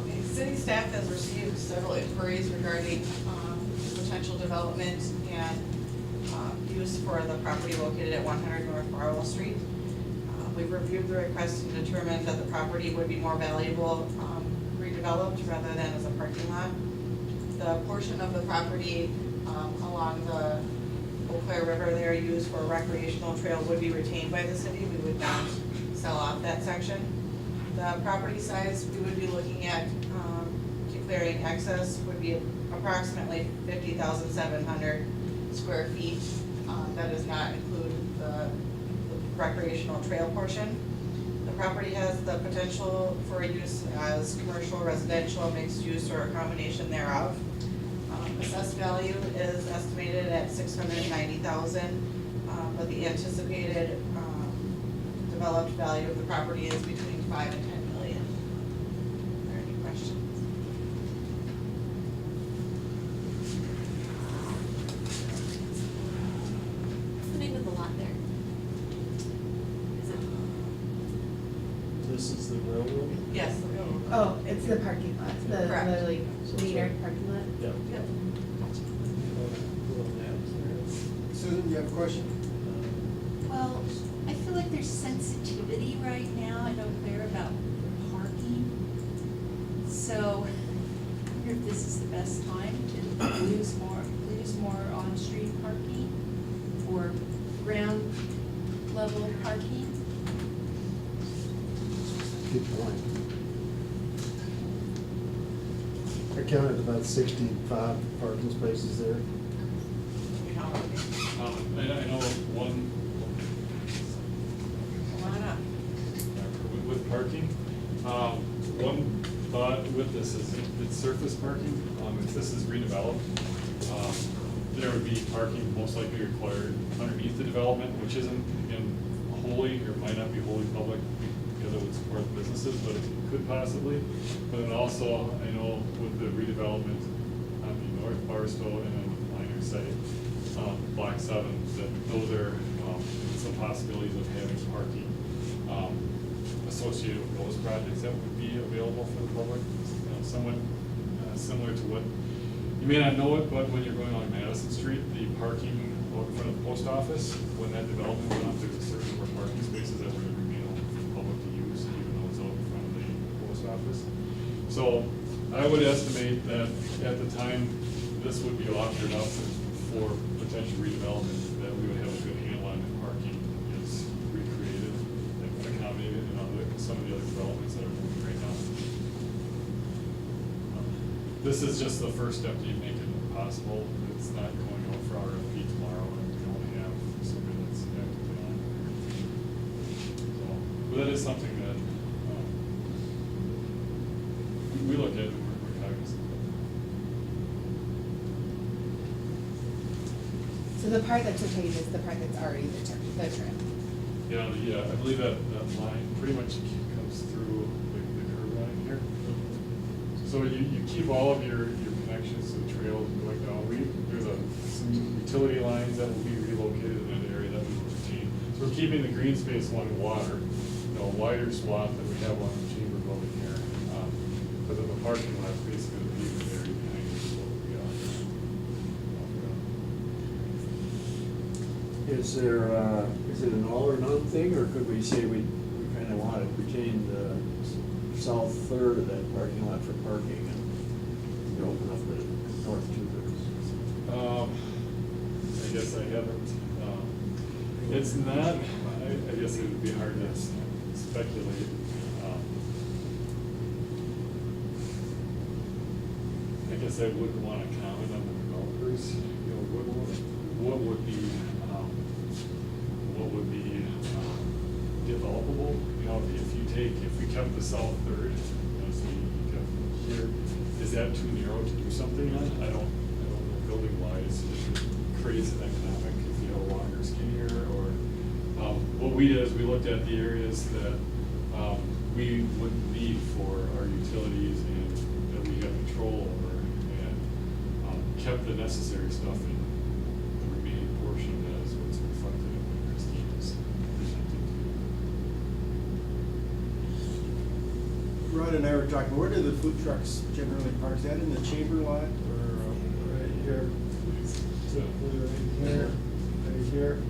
Okay, city staff has received several inquiries regarding potential development and use for the property located at 100 North Farwell Street. We've reviewed the request and determined that the property would be more valuable redeveloped rather than as a parking lot. The portion of the property along the Eau Claire River there used for a recreational trail would be retained by the city. We would not sell off that section. The property size we would be looking at declaring excess would be approximately 50,700 square feet. That does not include the recreational trail portion. The property has the potential for use as commercial, residential, mixed use, or a combination thereof. Assessed value is estimated at $690,000, but the anticipated developed value of the property is between 5 and 10 million. Are there any questions? What's the name of the lot there? Is it? This is the railroad? Yes, the railroad. Oh, it's the parking lot, the Correct. like Maynard parking lot? Yep. Yep. Susan, you have a question? Well, I feel like there's sensitivity right now in Eau Claire about parking. So I wonder if this is the best time to lose more on-street parking or ground level parking. Good point. I counted about 65 parking spaces there. I know of one, Come on up. with parking, one thought with this is it's surface parking, if this is redeveloped, there would be parking most likely required underneath the development, which isn't, again, wholly, or might not be wholly public, because it would support the businesses, but it could possibly. But then also, I know with the redevelopment on the North Barstow and then the minor site, Block 7, that those are some possibilities of having parking associated with those projects that would be available for the public. You know, somewhat similar to what, you may not know it, but when you're going on Madison Street, the parking out in front of the post office, when that development went up, there's a certain number of parking spaces that were remain open for the public to use, even though it's out in front of the post office. So I would estimate that at the time this would be offered up for potential redevelopment, that we would have a good handle on if parking is recreated and accommodated in some of the other developments that are moving right now. This is just the first step to make it possible. It's not going out for RFP tomorrow, and we don't have somebody that's actively on it. So, but that is something that we look at and we're cognizant of. So the part that's rotated is the part that's already the trim. Yeah, I believe that line pretty much comes through the curb line here. So you keep all of your connections to the trails going down. There's some utility lines that will be relocated in that area that we will retain. So we're keeping the green space along water, a wider swath than we have on the chamber building here. But then the parking lot is basically the pavement area behind it is what we got. Is it an all or none thing, or could we say we kind of want to retain the south third of that parking lot for parking and we open up the north two-thirds? I guess I haven't, it's not, I guess it would be hard to speculate. I guess I wouldn't want to comment on the developers, you know, what would be developable, you know, if we kept the south third, you know, so you kept here, is that too narrow to do something on? I don't know, building wise, if it creates an economic, if you have a longer skinnier, or, what we did is we looked at the areas that, we would need for our utilities and that we have control over, and, kept the necessary stuff in the remaining portion as what's reflected in what Christine is presenting to you. Ron and I were talking, where do the food trucks generally park? Is that in the chamber lot or? Right here, typically right here,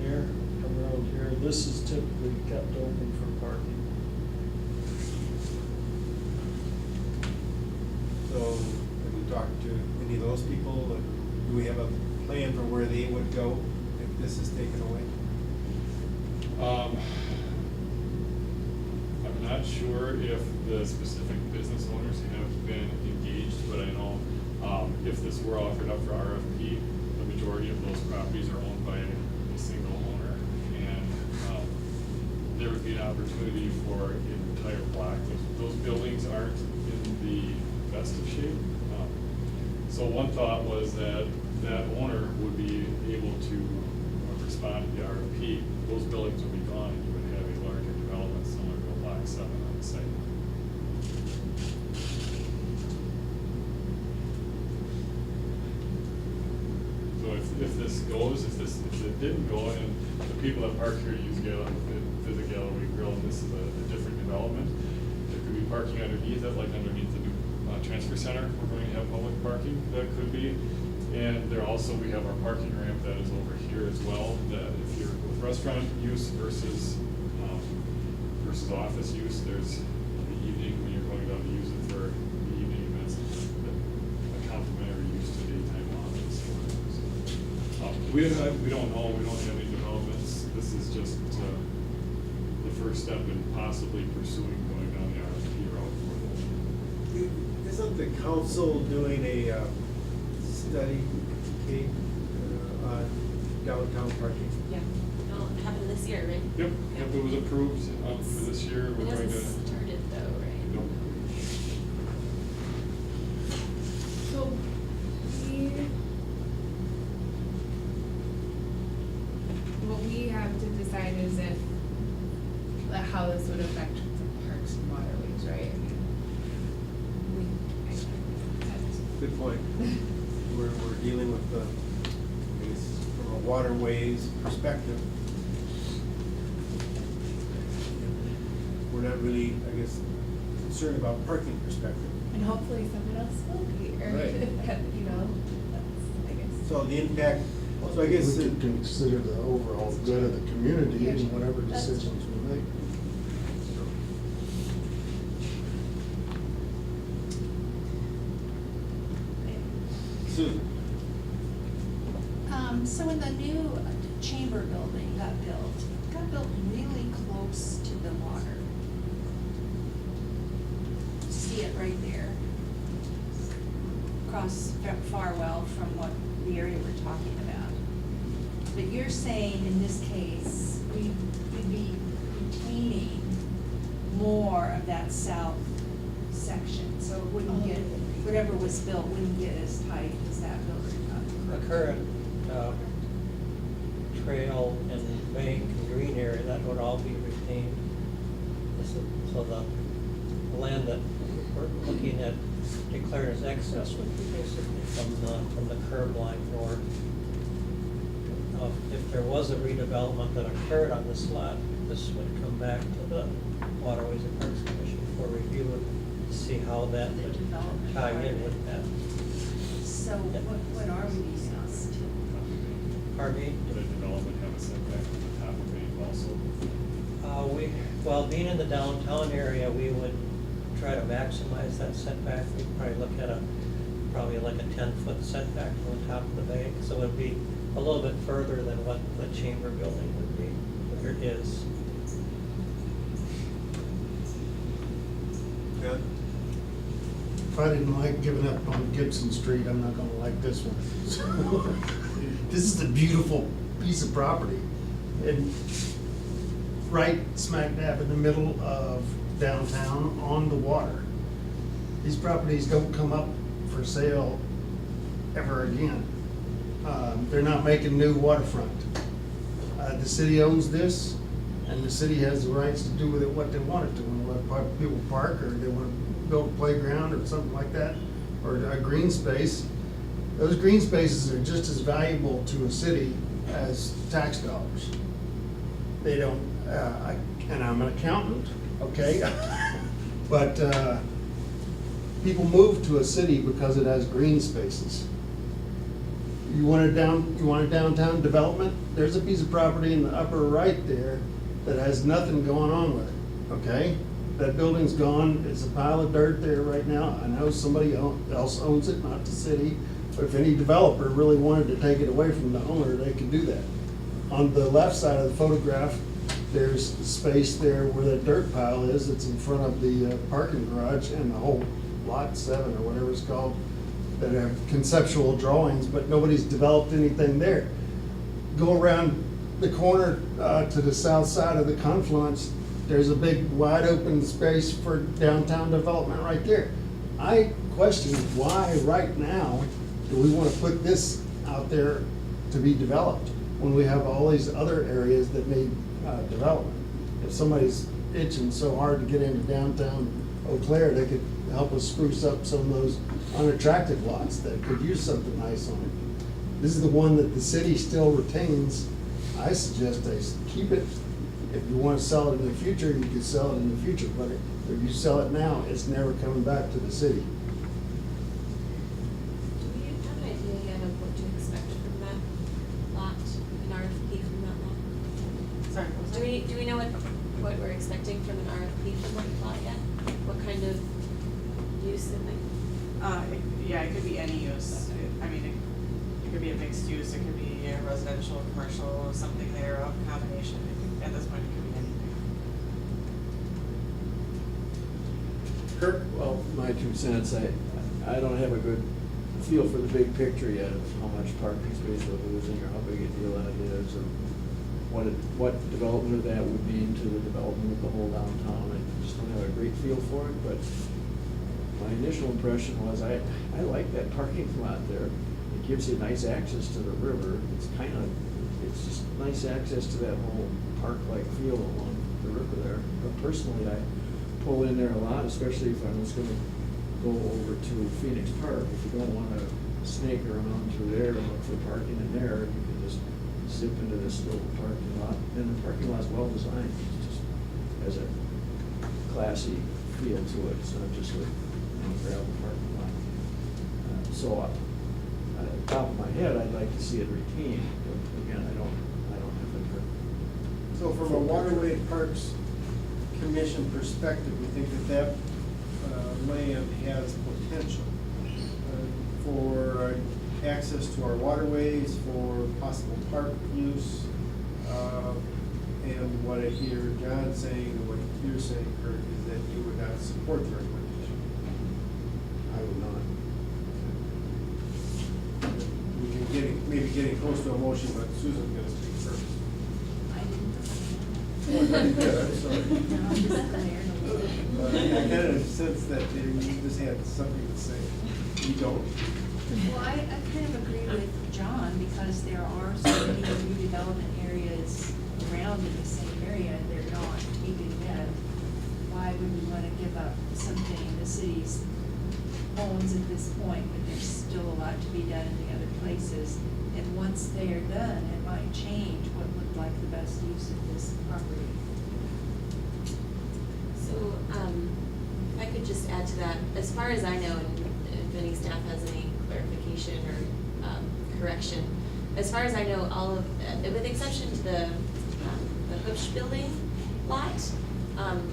here, come around here. This is typically kept open for parking. So have you talked to any of those people? Do we have a plan for where they would go if this is taken away? I'm not sure if the specific business owners have been engaged, but I know if this were offered up for RFP, the majority of those properties are owned by a single owner, and there would be an opportunity for an entire block. Those buildings aren't in the best of shape. So one thought was that that owner would be able to respond to the RFP. Those buildings would be gone, and you would have a larger development similar to a Block 7 on the site. So if this goes, if it didn't go, and the people that park here use visit Gallery Grill, and this is a different development, there could be parking underneath it, like underneath the new transfer center. We're going to have public parking, that could be. And there also, we have our parking ramp that is over here as well, that if you're with restaurant use versus office use, there's the evening when you're going down to use it for the evening events, a complimentary use to daytime office. We don't know, we don't have any developments. This is just the first step in possibly pursuing going down the RFP route for those. Isn't the council doing a study, Kate, on downtown parking? Yeah, it'll happen this year, right? Yep, it was approved for this year. It We're going to. hasn't started though, right? Nope. So what we have to decide is if, how this would affect the parks and waterways, right? I mean, Good point. We're dealing with the, I guess, from a waterways perspective. we're not really, I guess, concerned about parking perspective. And hopefully someone else will be, or, Right. you know, that's, I guess. So the impact, so I guess. We could consider the overall good of the community in whatever That's- decisions we make. Susan? So when the new chamber building got built really close to the water. See it right there. Across Farwell from what the area we're talking about. But you're saying in this case, we'd be retaining more of that south section, so it wouldn't get, whatever was built wouldn't get as tight as that building. The current trail and bank and green area, that would all be retained. So the land that we're looking at declared as excess would be basically from the curb line north. If there was a redevelopment that occurred on this lot, this would come back to the Waterways and Parks Commission for review to see how that would tie in with that. So what are we using us to? Pardon me? Would a development have a setback on the top of it also? Well, being in the downtown area, we would try to maximize that setback. We'd probably look at probably like a 10-foot setback from the top of the bank. So it would be a little bit further than what the chamber building would be, or is. Yeah. If I didn't like giving up on Gibson Street, I'm not gonna like this one. This is a beautiful piece of property. And right smack dab in the middle of downtown on the water. These properties don't come up for sale ever again. They're not making new waterfront. The city owns this, and the city has the rights to do with it what they want it to. When they let people park, or they want to build a playground or something like that, or a green space. Those green spaces are just as valuable to a city as tax dollars. They don't, and I'm an accountant, okay? But people move to a city because it has green spaces. You want a downtown development? There's a piece of property in the upper right there that has nothing going on with it, okay? That building's gone, it's a pile of dirt there right now. I know somebody else owns it, not the city, but if any developer really wanted to take it away from the owner, they could do that. On the left side of the photograph, there's space there where that dirt pile is. It's in front of the parking garage and the whole lot 7 or whatever it's called, that have conceptual drawings, but nobody's developed anything there. Go around the corner to the south side of the confluence, there's a big wide open space for downtown development right there. I question why right now do we want to put this out there to be developed when we have all these other areas that need development. If somebody's itching so hard to get into downtown Eau Claire, they could help us spruce up some of those unattractive lots that could use something nice on it. This is the one that the city still retains. I suggest they keep it. If you want to sell it in the future, you can sell it in the future, but if you sell it now, it's never coming back to the city. Do we have an idea yet of what to expect from that lot, an RFP from that lot? Sorry, what was that? Do we know what we're expecting from an RFP from that lot yet? What kind of use it might? Yeah, it could be any use. I mean, it could be a mixed use, it could be a residential, commercial, something there, a combination. At this point, it could be anything. Kirk? Well, my 2 cents, I don't have a good feel for the big picture yet of how much parking space we're losing, or how big a deal that is, or what development of that would mean to the development of the whole downtown. I just don't have a great feel for it, but my initial impression was I like that parking lot there. It gives you nice access to the river. It's just nice access to that whole park-like feel along the river there. But personally, I pull in there a lot, especially if I was gonna go over to Phoenix Park. If you don't wanna snake around through there and look for parking in there, you can just zip into this little parking lot. And the parking lot's well designed, it just has a classy feel to it. It's not just a, gravel parking lot. So, at the top of my head, I'd like to see it retained, but again, I don't have a. So from a Waterway Parks Commission perspective, we think that land has potential for access to our waterways, for possible park use. And what I hear John saying, and what you're saying, Kurt, is that you would not support the recommendation. I would not. We can maybe getting close to a motion, but Susan's gonna speak first. Oh, very good, I'm sorry. I kind of sense that you just had something to say. You don't? Well, I kind of agree with John, because there are so many redevelopment areas around in the same area, and they're not taken yet. Why would we want to give up something the city's owns at this point, when there's still a lot to be done in the other places? And once they are done, it might change what looked like the best use of this property. So, if I could just add to that, as far as I know, and if any staff has any clarification or correction, as far as I know, all of, with the exception to the Hoosh building lot,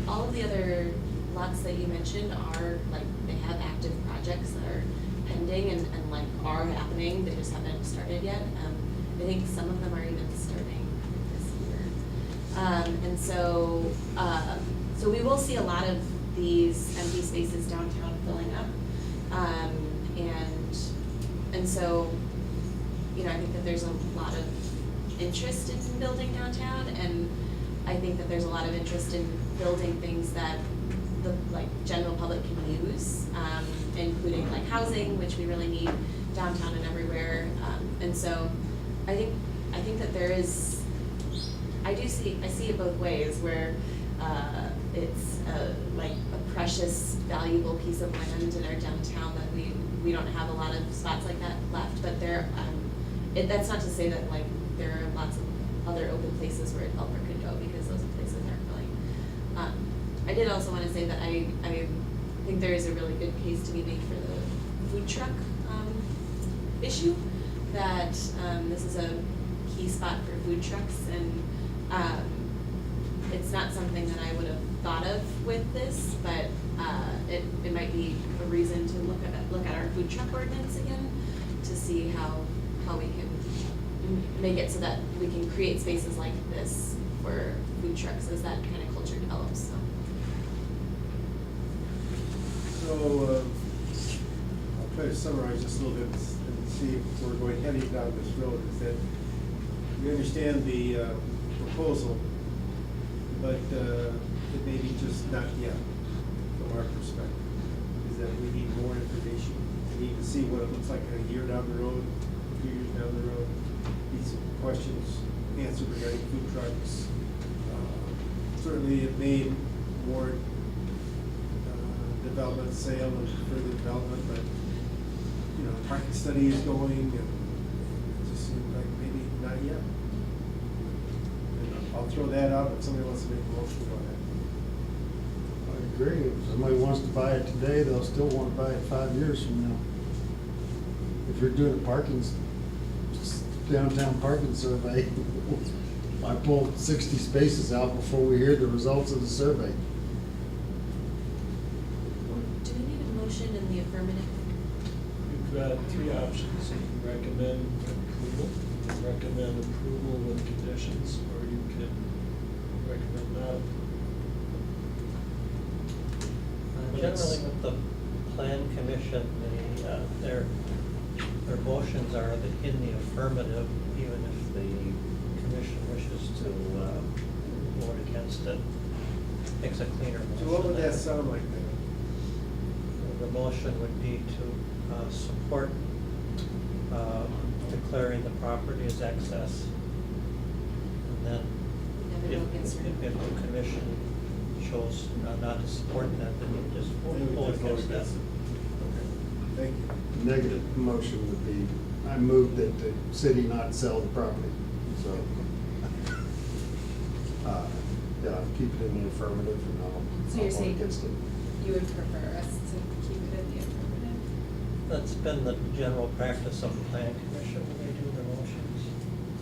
all of the other lots that you mentioned are, like, they have active projects that are pending and like are happening, they just haven't started yet. I think some of them are even starting this year. And so, so we will see a lot of these empty spaces downtown filling up. And so, you know, I think that there's a lot of interest in building downtown, and I think that there's a lot of interest in building things that the general public can use, including like housing, which we really need downtown and everywhere. And so I think that there is, I see it both ways, where it's like a precious, valuable piece of land in our downtown that we don't have a lot of spots like that left, but there, that's not to say that like there are lots of other open places where a developer could go, because those places aren't filling. I did also want to say that I think there is a really good case to be made for the food truck issue, that this is a key spot for food trucks, and it's not something that I would have thought of with this, but it might be a reason to look at our food truck ordinance again, to see how we can make it so that we can create spaces like this for food trucks as that kind of culture develops. So I'll try to summarize this a little bit and see if we're going heading down this road. Is that we understand the proposal, but it may be just not yet from our perspective. Is that we need more information. We need to see what it looks like a year down the road, 2 years down the road. Need some questions answered regarding food trucks. Certainly it may warrant development, sale, and further development, but you know, parking study is going, and it just seems like maybe not yet. And I'll throw that out if somebody wants to make a motion on that. I agree. If somebody wants to buy it today, they'll still want to buy it 5 years from now. If you're doing a downtown parking survey, I pulled 60 spaces out before we hear the results of the survey. Do we need a motion in the affirmative? You've got three options. You can recommend approval, you can recommend approval with conditions, or you can recommend not approval. Generally with the plan commission, their motions are in the affirmative, even if the commission wishes to vote against it. Makes a cleaner motion. So what would that sound like then? The motion would be to support declaring the property as excess. And then if the commission chose not to support that, then you just vote against that. Thank you. Negative motion would be, I move that the city not sell the property, so. Yeah, keep it in the affirmative and I'll. So you're I'll vote saying against it. you would prefer us to keep it in the affirmative? That's been the general practice of the plan commission when they do their motions.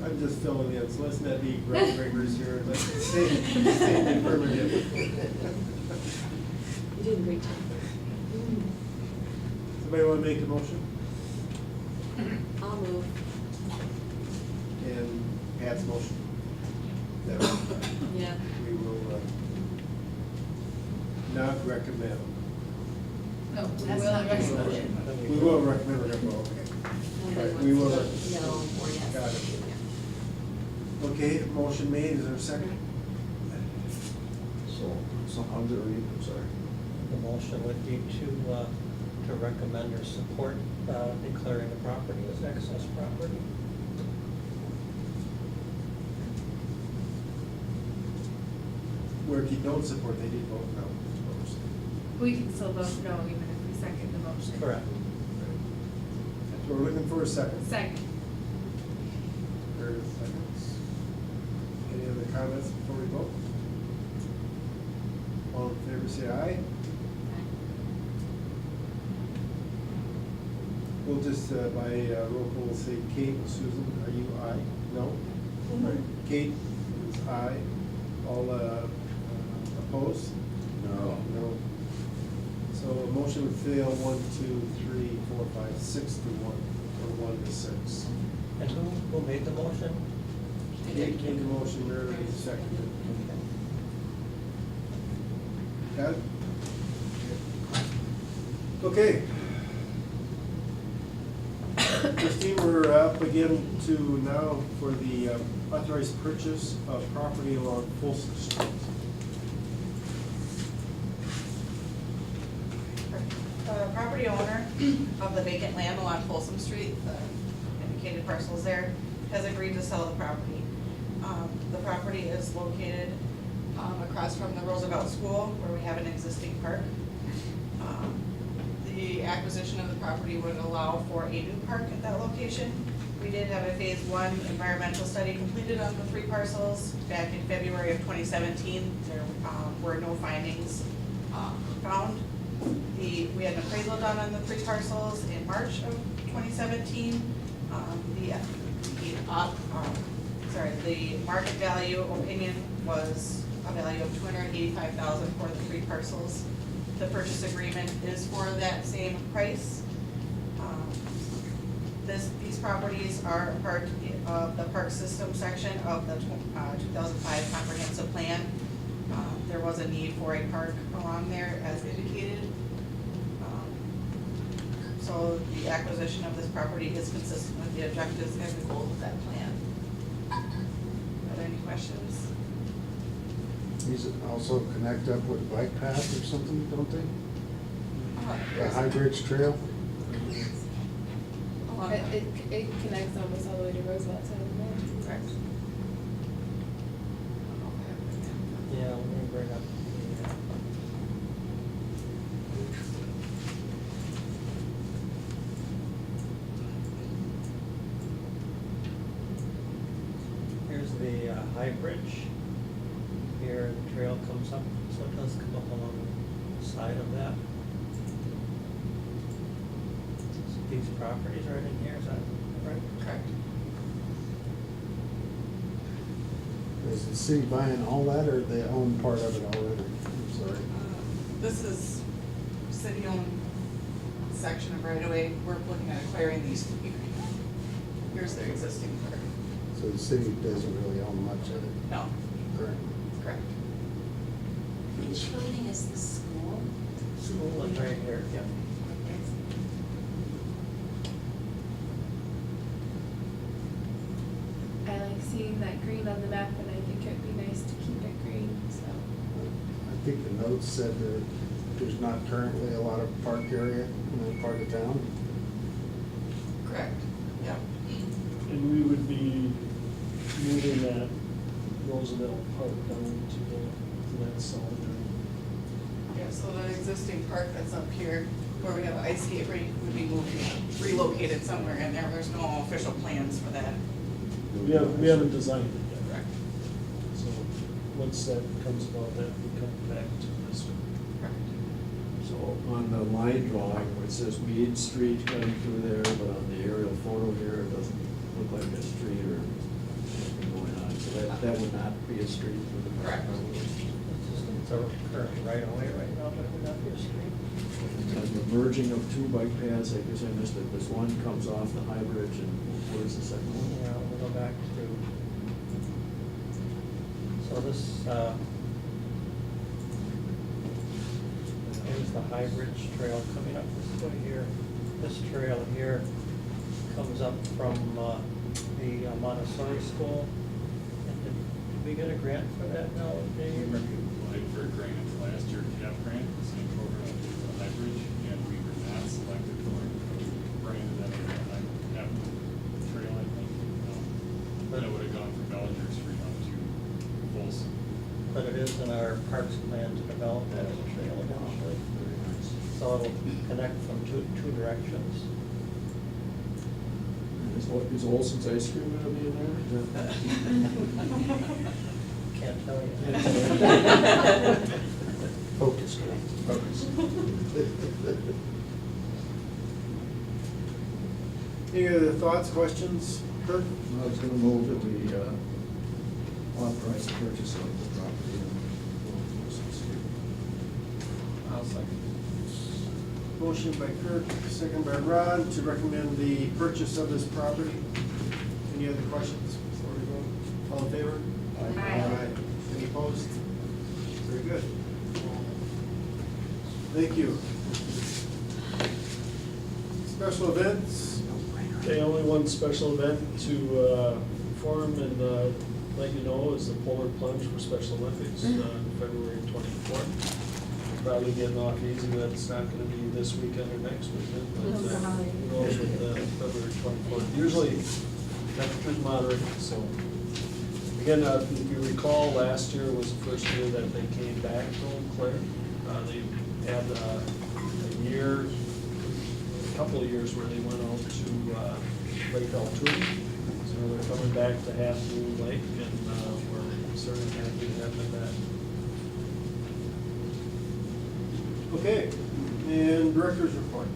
I'm just filling in, so let's not be groundbreakers here, let's stay in the affirmative. You did a great job. Somebody wanna make a motion? I'll move. And Pat's motion? That we- Yeah. We will, not recommend. No, we That's will not your recommend. We will recommend, okay. Right, we will. No or yes. Got it. Okay, motion made, is there a second? So how's it read, I'm sorry? The motion would be to recommend or support declaring the property as excess property. Where if you don't support, they did vote no. We can still vote no even if we second the motion. Correct. So we're looking for a second. Second. There's seconds. Any other comments before we vote? All in favor, say aye. We'll just, by roll call, say Kate, Susan, are you aye? No? Right. Kate is aye. All opposed? No. No. So a motion would fail 1, 2, 3, 4, 5, 6 to 1, or 1 to 6. And who made the motion? Kate made the motion, Meredith seconded. Got it? Okay. Christine, we're up again to now for the authorized purchase of property along Folsom Street. The property owner of the vacant land along Folsom Street, the indicated parcels there, has agreed to sell the property. The property is located across from the Roosevelt School, where we have an existing park. The acquisition of the property would allow for a new park at that location. We did have a phase 1 environmental study completed on the 3 parcels back in February of 2017. There were no findings found. We had an appraisal done on the 3 parcels in March of 2017. The market value opinion was a value of $285,000 for the 3 parcels. The purchase agreement is for that same price. These properties are part of the park system section of the 2005 comprehensive plan. There was a need for a park along there as indicated. So the acquisition of this property is consistent with the objectives and the goals of that plan. Are there any questions? These also connect up with bike path or something, don't they? The High Bridge Trail? It connects almost all the way to Roosevelt, so Correct. Yeah, let me bring up here's the High Bridge. Here the trail comes up, so it does come up along the side of that. So these properties right in here, is that right? Correct. Is the city buying all that or they own part of it already? I'm sorry. This is city-owned section of right-of-way. We're looking at acquiring these. Here's their existing park. So the city doesn't really own much of it? No. Correct. Correct. Which building is the school? School is right here. Yep. I like seeing that green on the map, and I think it'd be nice to keep it green, so. I think the notes said that there's not currently a lot of park area in that part of town. Correct. Yep. And we would be moving that Roosevelt Park down to that south end. Yeah, so the existing park that's up here, where we have an ice skate rink, would be moved, relocated somewhere in there. There's no official plans for that. We haven't designed it yet. Correct. So once that comes about, that we come back to this one. So on the line drawing, where it says Mead Street cutting through there, but on the aerial photo here, it doesn't look like a street or anything going on. So that would not be a street for the park. Correct. It's a current right of way right now, but it would not be a street. And the merging of two bike paths, I guess I missed it. This one comes off the High Bridge, and where's the second one? Yeah, we'll go back to, so this, here's the High Bridge Trail coming up this way here. This trail here comes up from the Montessori School. And did we get a grant for that now, Dave? We applied for a grant last year, CAP grant, the same program as the High Bridge, and we were not selected for it. Brandon, that CAP trail, I think. But it would have gone from Bellinger Street up to Folsom. But it is in our parks plan to develop that as a trail eventually. So it'll connect from two directions. Is Olson's Ice Cream gonna be in there? Can't tell you. Focus, Focus. Any other thoughts, questions? Kurt? I was gonna move that we authorize the purchase of the property on Olson Street. I'll second. Motion by Kurt, second by Rod, to recommend the purchase of this property. Any other questions before we go? All in favor? Aye. Any opposed? Very good. Thank you. Special events? Okay, only one special event to inform and let you know is the Polar Plunge for Special Olympics on February 24th. Probably getting off easy, but it's not gonna be this weekend or next weekend, but who knows with February 24th. Usually temperatures moderate, so. Again, if you recall, last year was the first year that they came back to Eau Claire. They had a couple of years where they went out to Lake Altoona. So they're coming back to Half Moon Lake, and we're certainly happy to have them back. Okay, and director's report.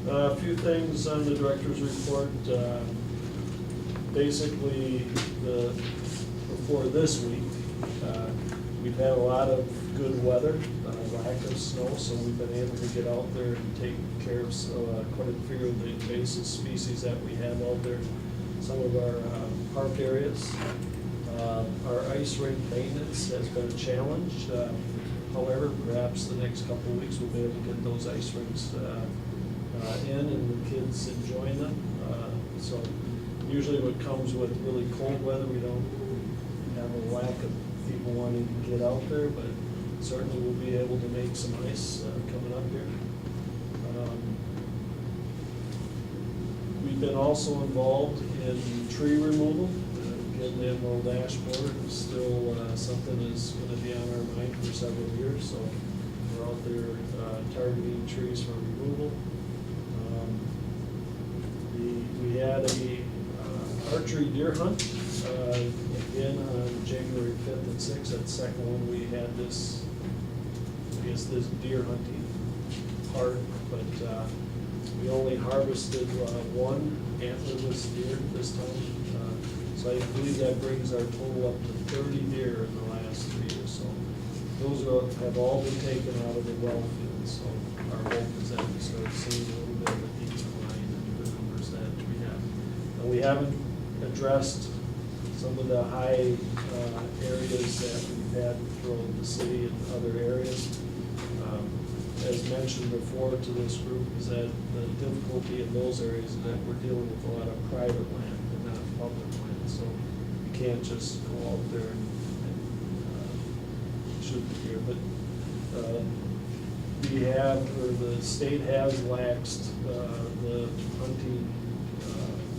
A few things on the director's report. Basically, before this week, we've had a lot of good weather, lack of snow, so we've been able to get out there and take care of quite a few of the invasive species that we have out there. Some of our park areas. Our ice rink maintenance has been a challenge. However, perhaps the next couple of weeks we'll be able to get those ice rinks in and the kids enjoying them. So usually what comes with really cold weather, we don't have a lack of people wanting to get out there, but certainly we'll be able to make some ice coming up here. We've been also involved in tree removal. Getting the emerald ash borer is still something that's going to be on our mind for several years, so we're out there targeting trees for removal. We had a archery deer hunt again on January 5th and 6th. That second one we had this, I guess this deer hunting part, but we only harvested one antlerless deer this time. So I believe that brings our total up to 30 deer in the last 3 years. So those have all been taken out of the well field. So our hope is that we start seeing a little bit of a decline in the numbers that we have. And we haven't addressed some of the high areas that we've had throughout the city and other areas. As mentioned before to this group, is that the difficulty in those areas is that we're dealing with a lot of private land and not public land. So you can't just go out there and shoot the deer. But we have, or the state has laxed the hunting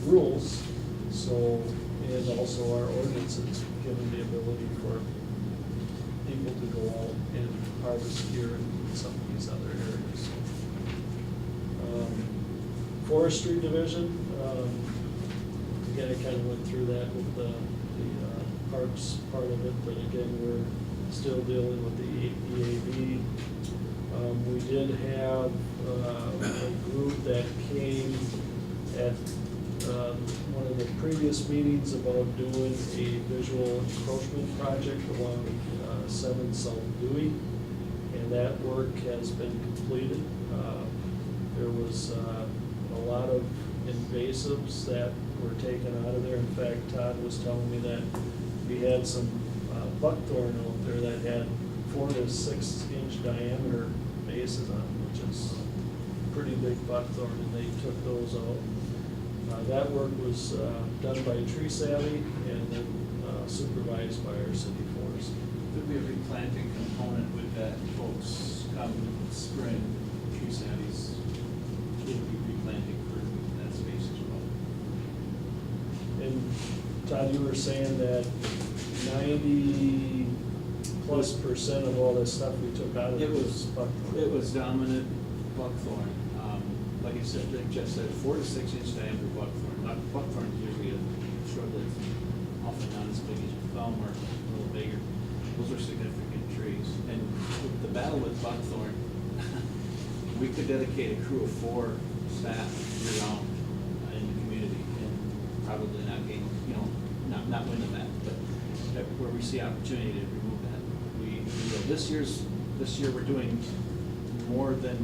rules. So, and also our ordinances given the ability for people to go out and harvest deer in some of these other areas. Forestry division, again, I kind of went through that with the parks part of it, but again, we're still dealing with the EAB. We did have a group that came at one of the previous meetings about doing a visual encroachment project along 7 South Dewey, and that work has been completed. There was a lot of invasives that were taken out of there. In fact, Todd was telling me that we had some buckthorn out there that had 4 to 6 inch diameter bases on them, which is pretty big buckthorn, and they took those out. That work was done by Tree Savvy and then supervised by our city forest. There'll be a replanting component with that, folks, come spring, Tree Savvy's will be replanting for that space as well. And Todd, you were saying that 90+% of all this stuff we took out of it was buckthorn. It was dominant buckthorn. Like I said, like Jeff said, 4 to 6 inch diameter buckthorn. Buckthorn is usually a shrub that's often not as big as your thumb or a little bigger. Those are significant trees. And with the battle with buckthorn, we could dedicate a crew of 4 staff year round in the community and probably not gain, not win the battle, but where we see opportunity to remove that. We will. This year we're doing more than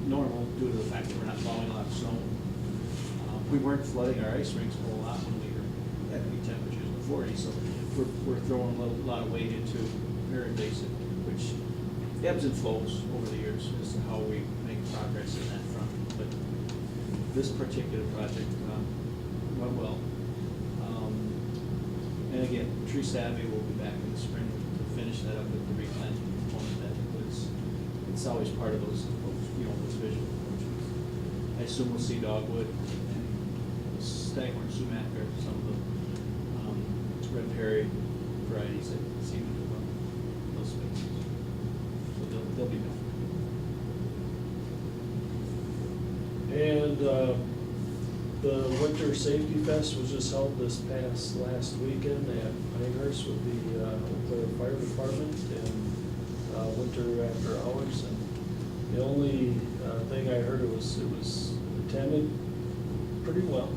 normal due to the fact that we're not plowing a lot of snow. We weren't flooding our ice rinks a whole lot when we were at peak temperatures in the 40s, so we're throwing a lot of weight into very basic, which ebbs and flows over the years as to how we make progress in that front. But this particular project went well. And again, Tree Savvy will be back in the spring to finish that up with the replanting component that it's always part of those visual approaches. I assume we'll see dogwood and staghorn sumac or some of the red Perry varieties that seem to do well in those spaces. So they'll be And back. the Winter Safety Fest was just held this last weekend at Pinehurst with the fire department and Winter After Hours. And the only thing I heard it was attended pretty well,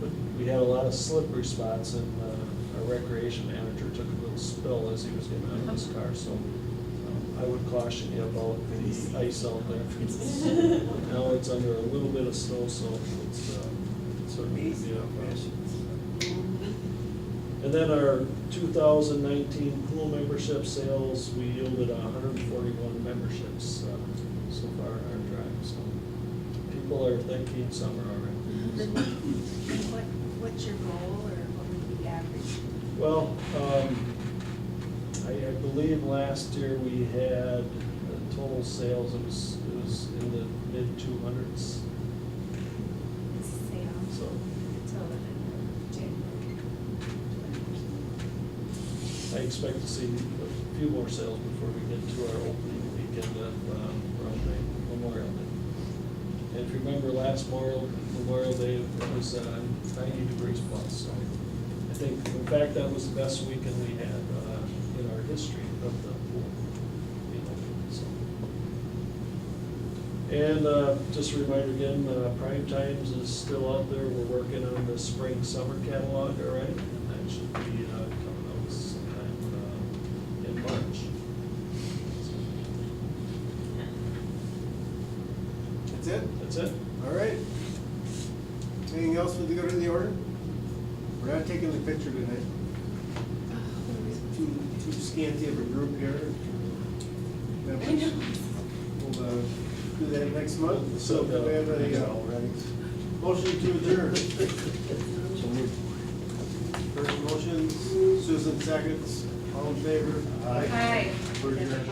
but we had a lot of slippery spots, and our recreation manager took a little spill as he was getting out of his car, so I would caution you about the ice out there. Now it's under a little bit of snow, so it's certainly be a problem. And then our 2019 pool membership sales, we yielded 141 memberships so far in our drive. So people are thinking summer already. What's your goal, or what would be average? Well, I believe last year we had total sales, it was in the mid-200s. So. I expect to see a few more sales before we get to our opening weekend of Memorial Day. And if you remember last Memorial Day, it was 90 degrees plus. So I think, in fact, that was the best weekend we had in our history of the pool being open. So. And just a reminder again, Prime Times is still out there. We're working on the spring-summer catalog already, and that should be coming out sometime in March. That's it? That's it. All right. Anything else with the go to the order? We're not taking the picture tonight. Too scanty of a group here. We'll do that next month. So we have a motion to adjourn. First motion, Susan seconds. All in favor? Aye. We're adjourned.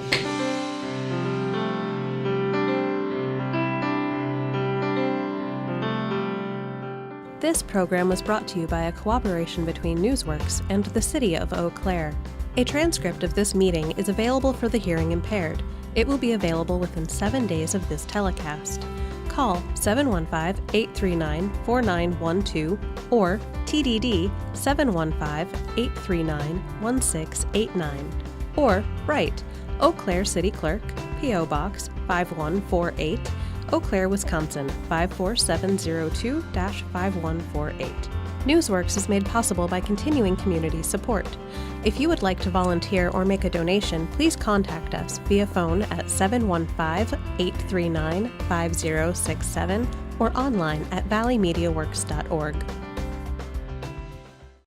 This program was brought to you by a cooperation between Newsworks and the City of Eau Claire. A transcript of this meeting is available for the hearing impaired. It will be available within 7 days of this telecast. call 715-839-4912 or TDD 715-839-1689 or write Eau Claire City Clerk, P.O. Box 5148, Eau Claire, Wisconsin 54702-5148. Newsworks is made possible by continuing community support. If you would like to volunteer or make a donation, please contact us via phone at 715-839-5067 or online at valleymediaworks.org.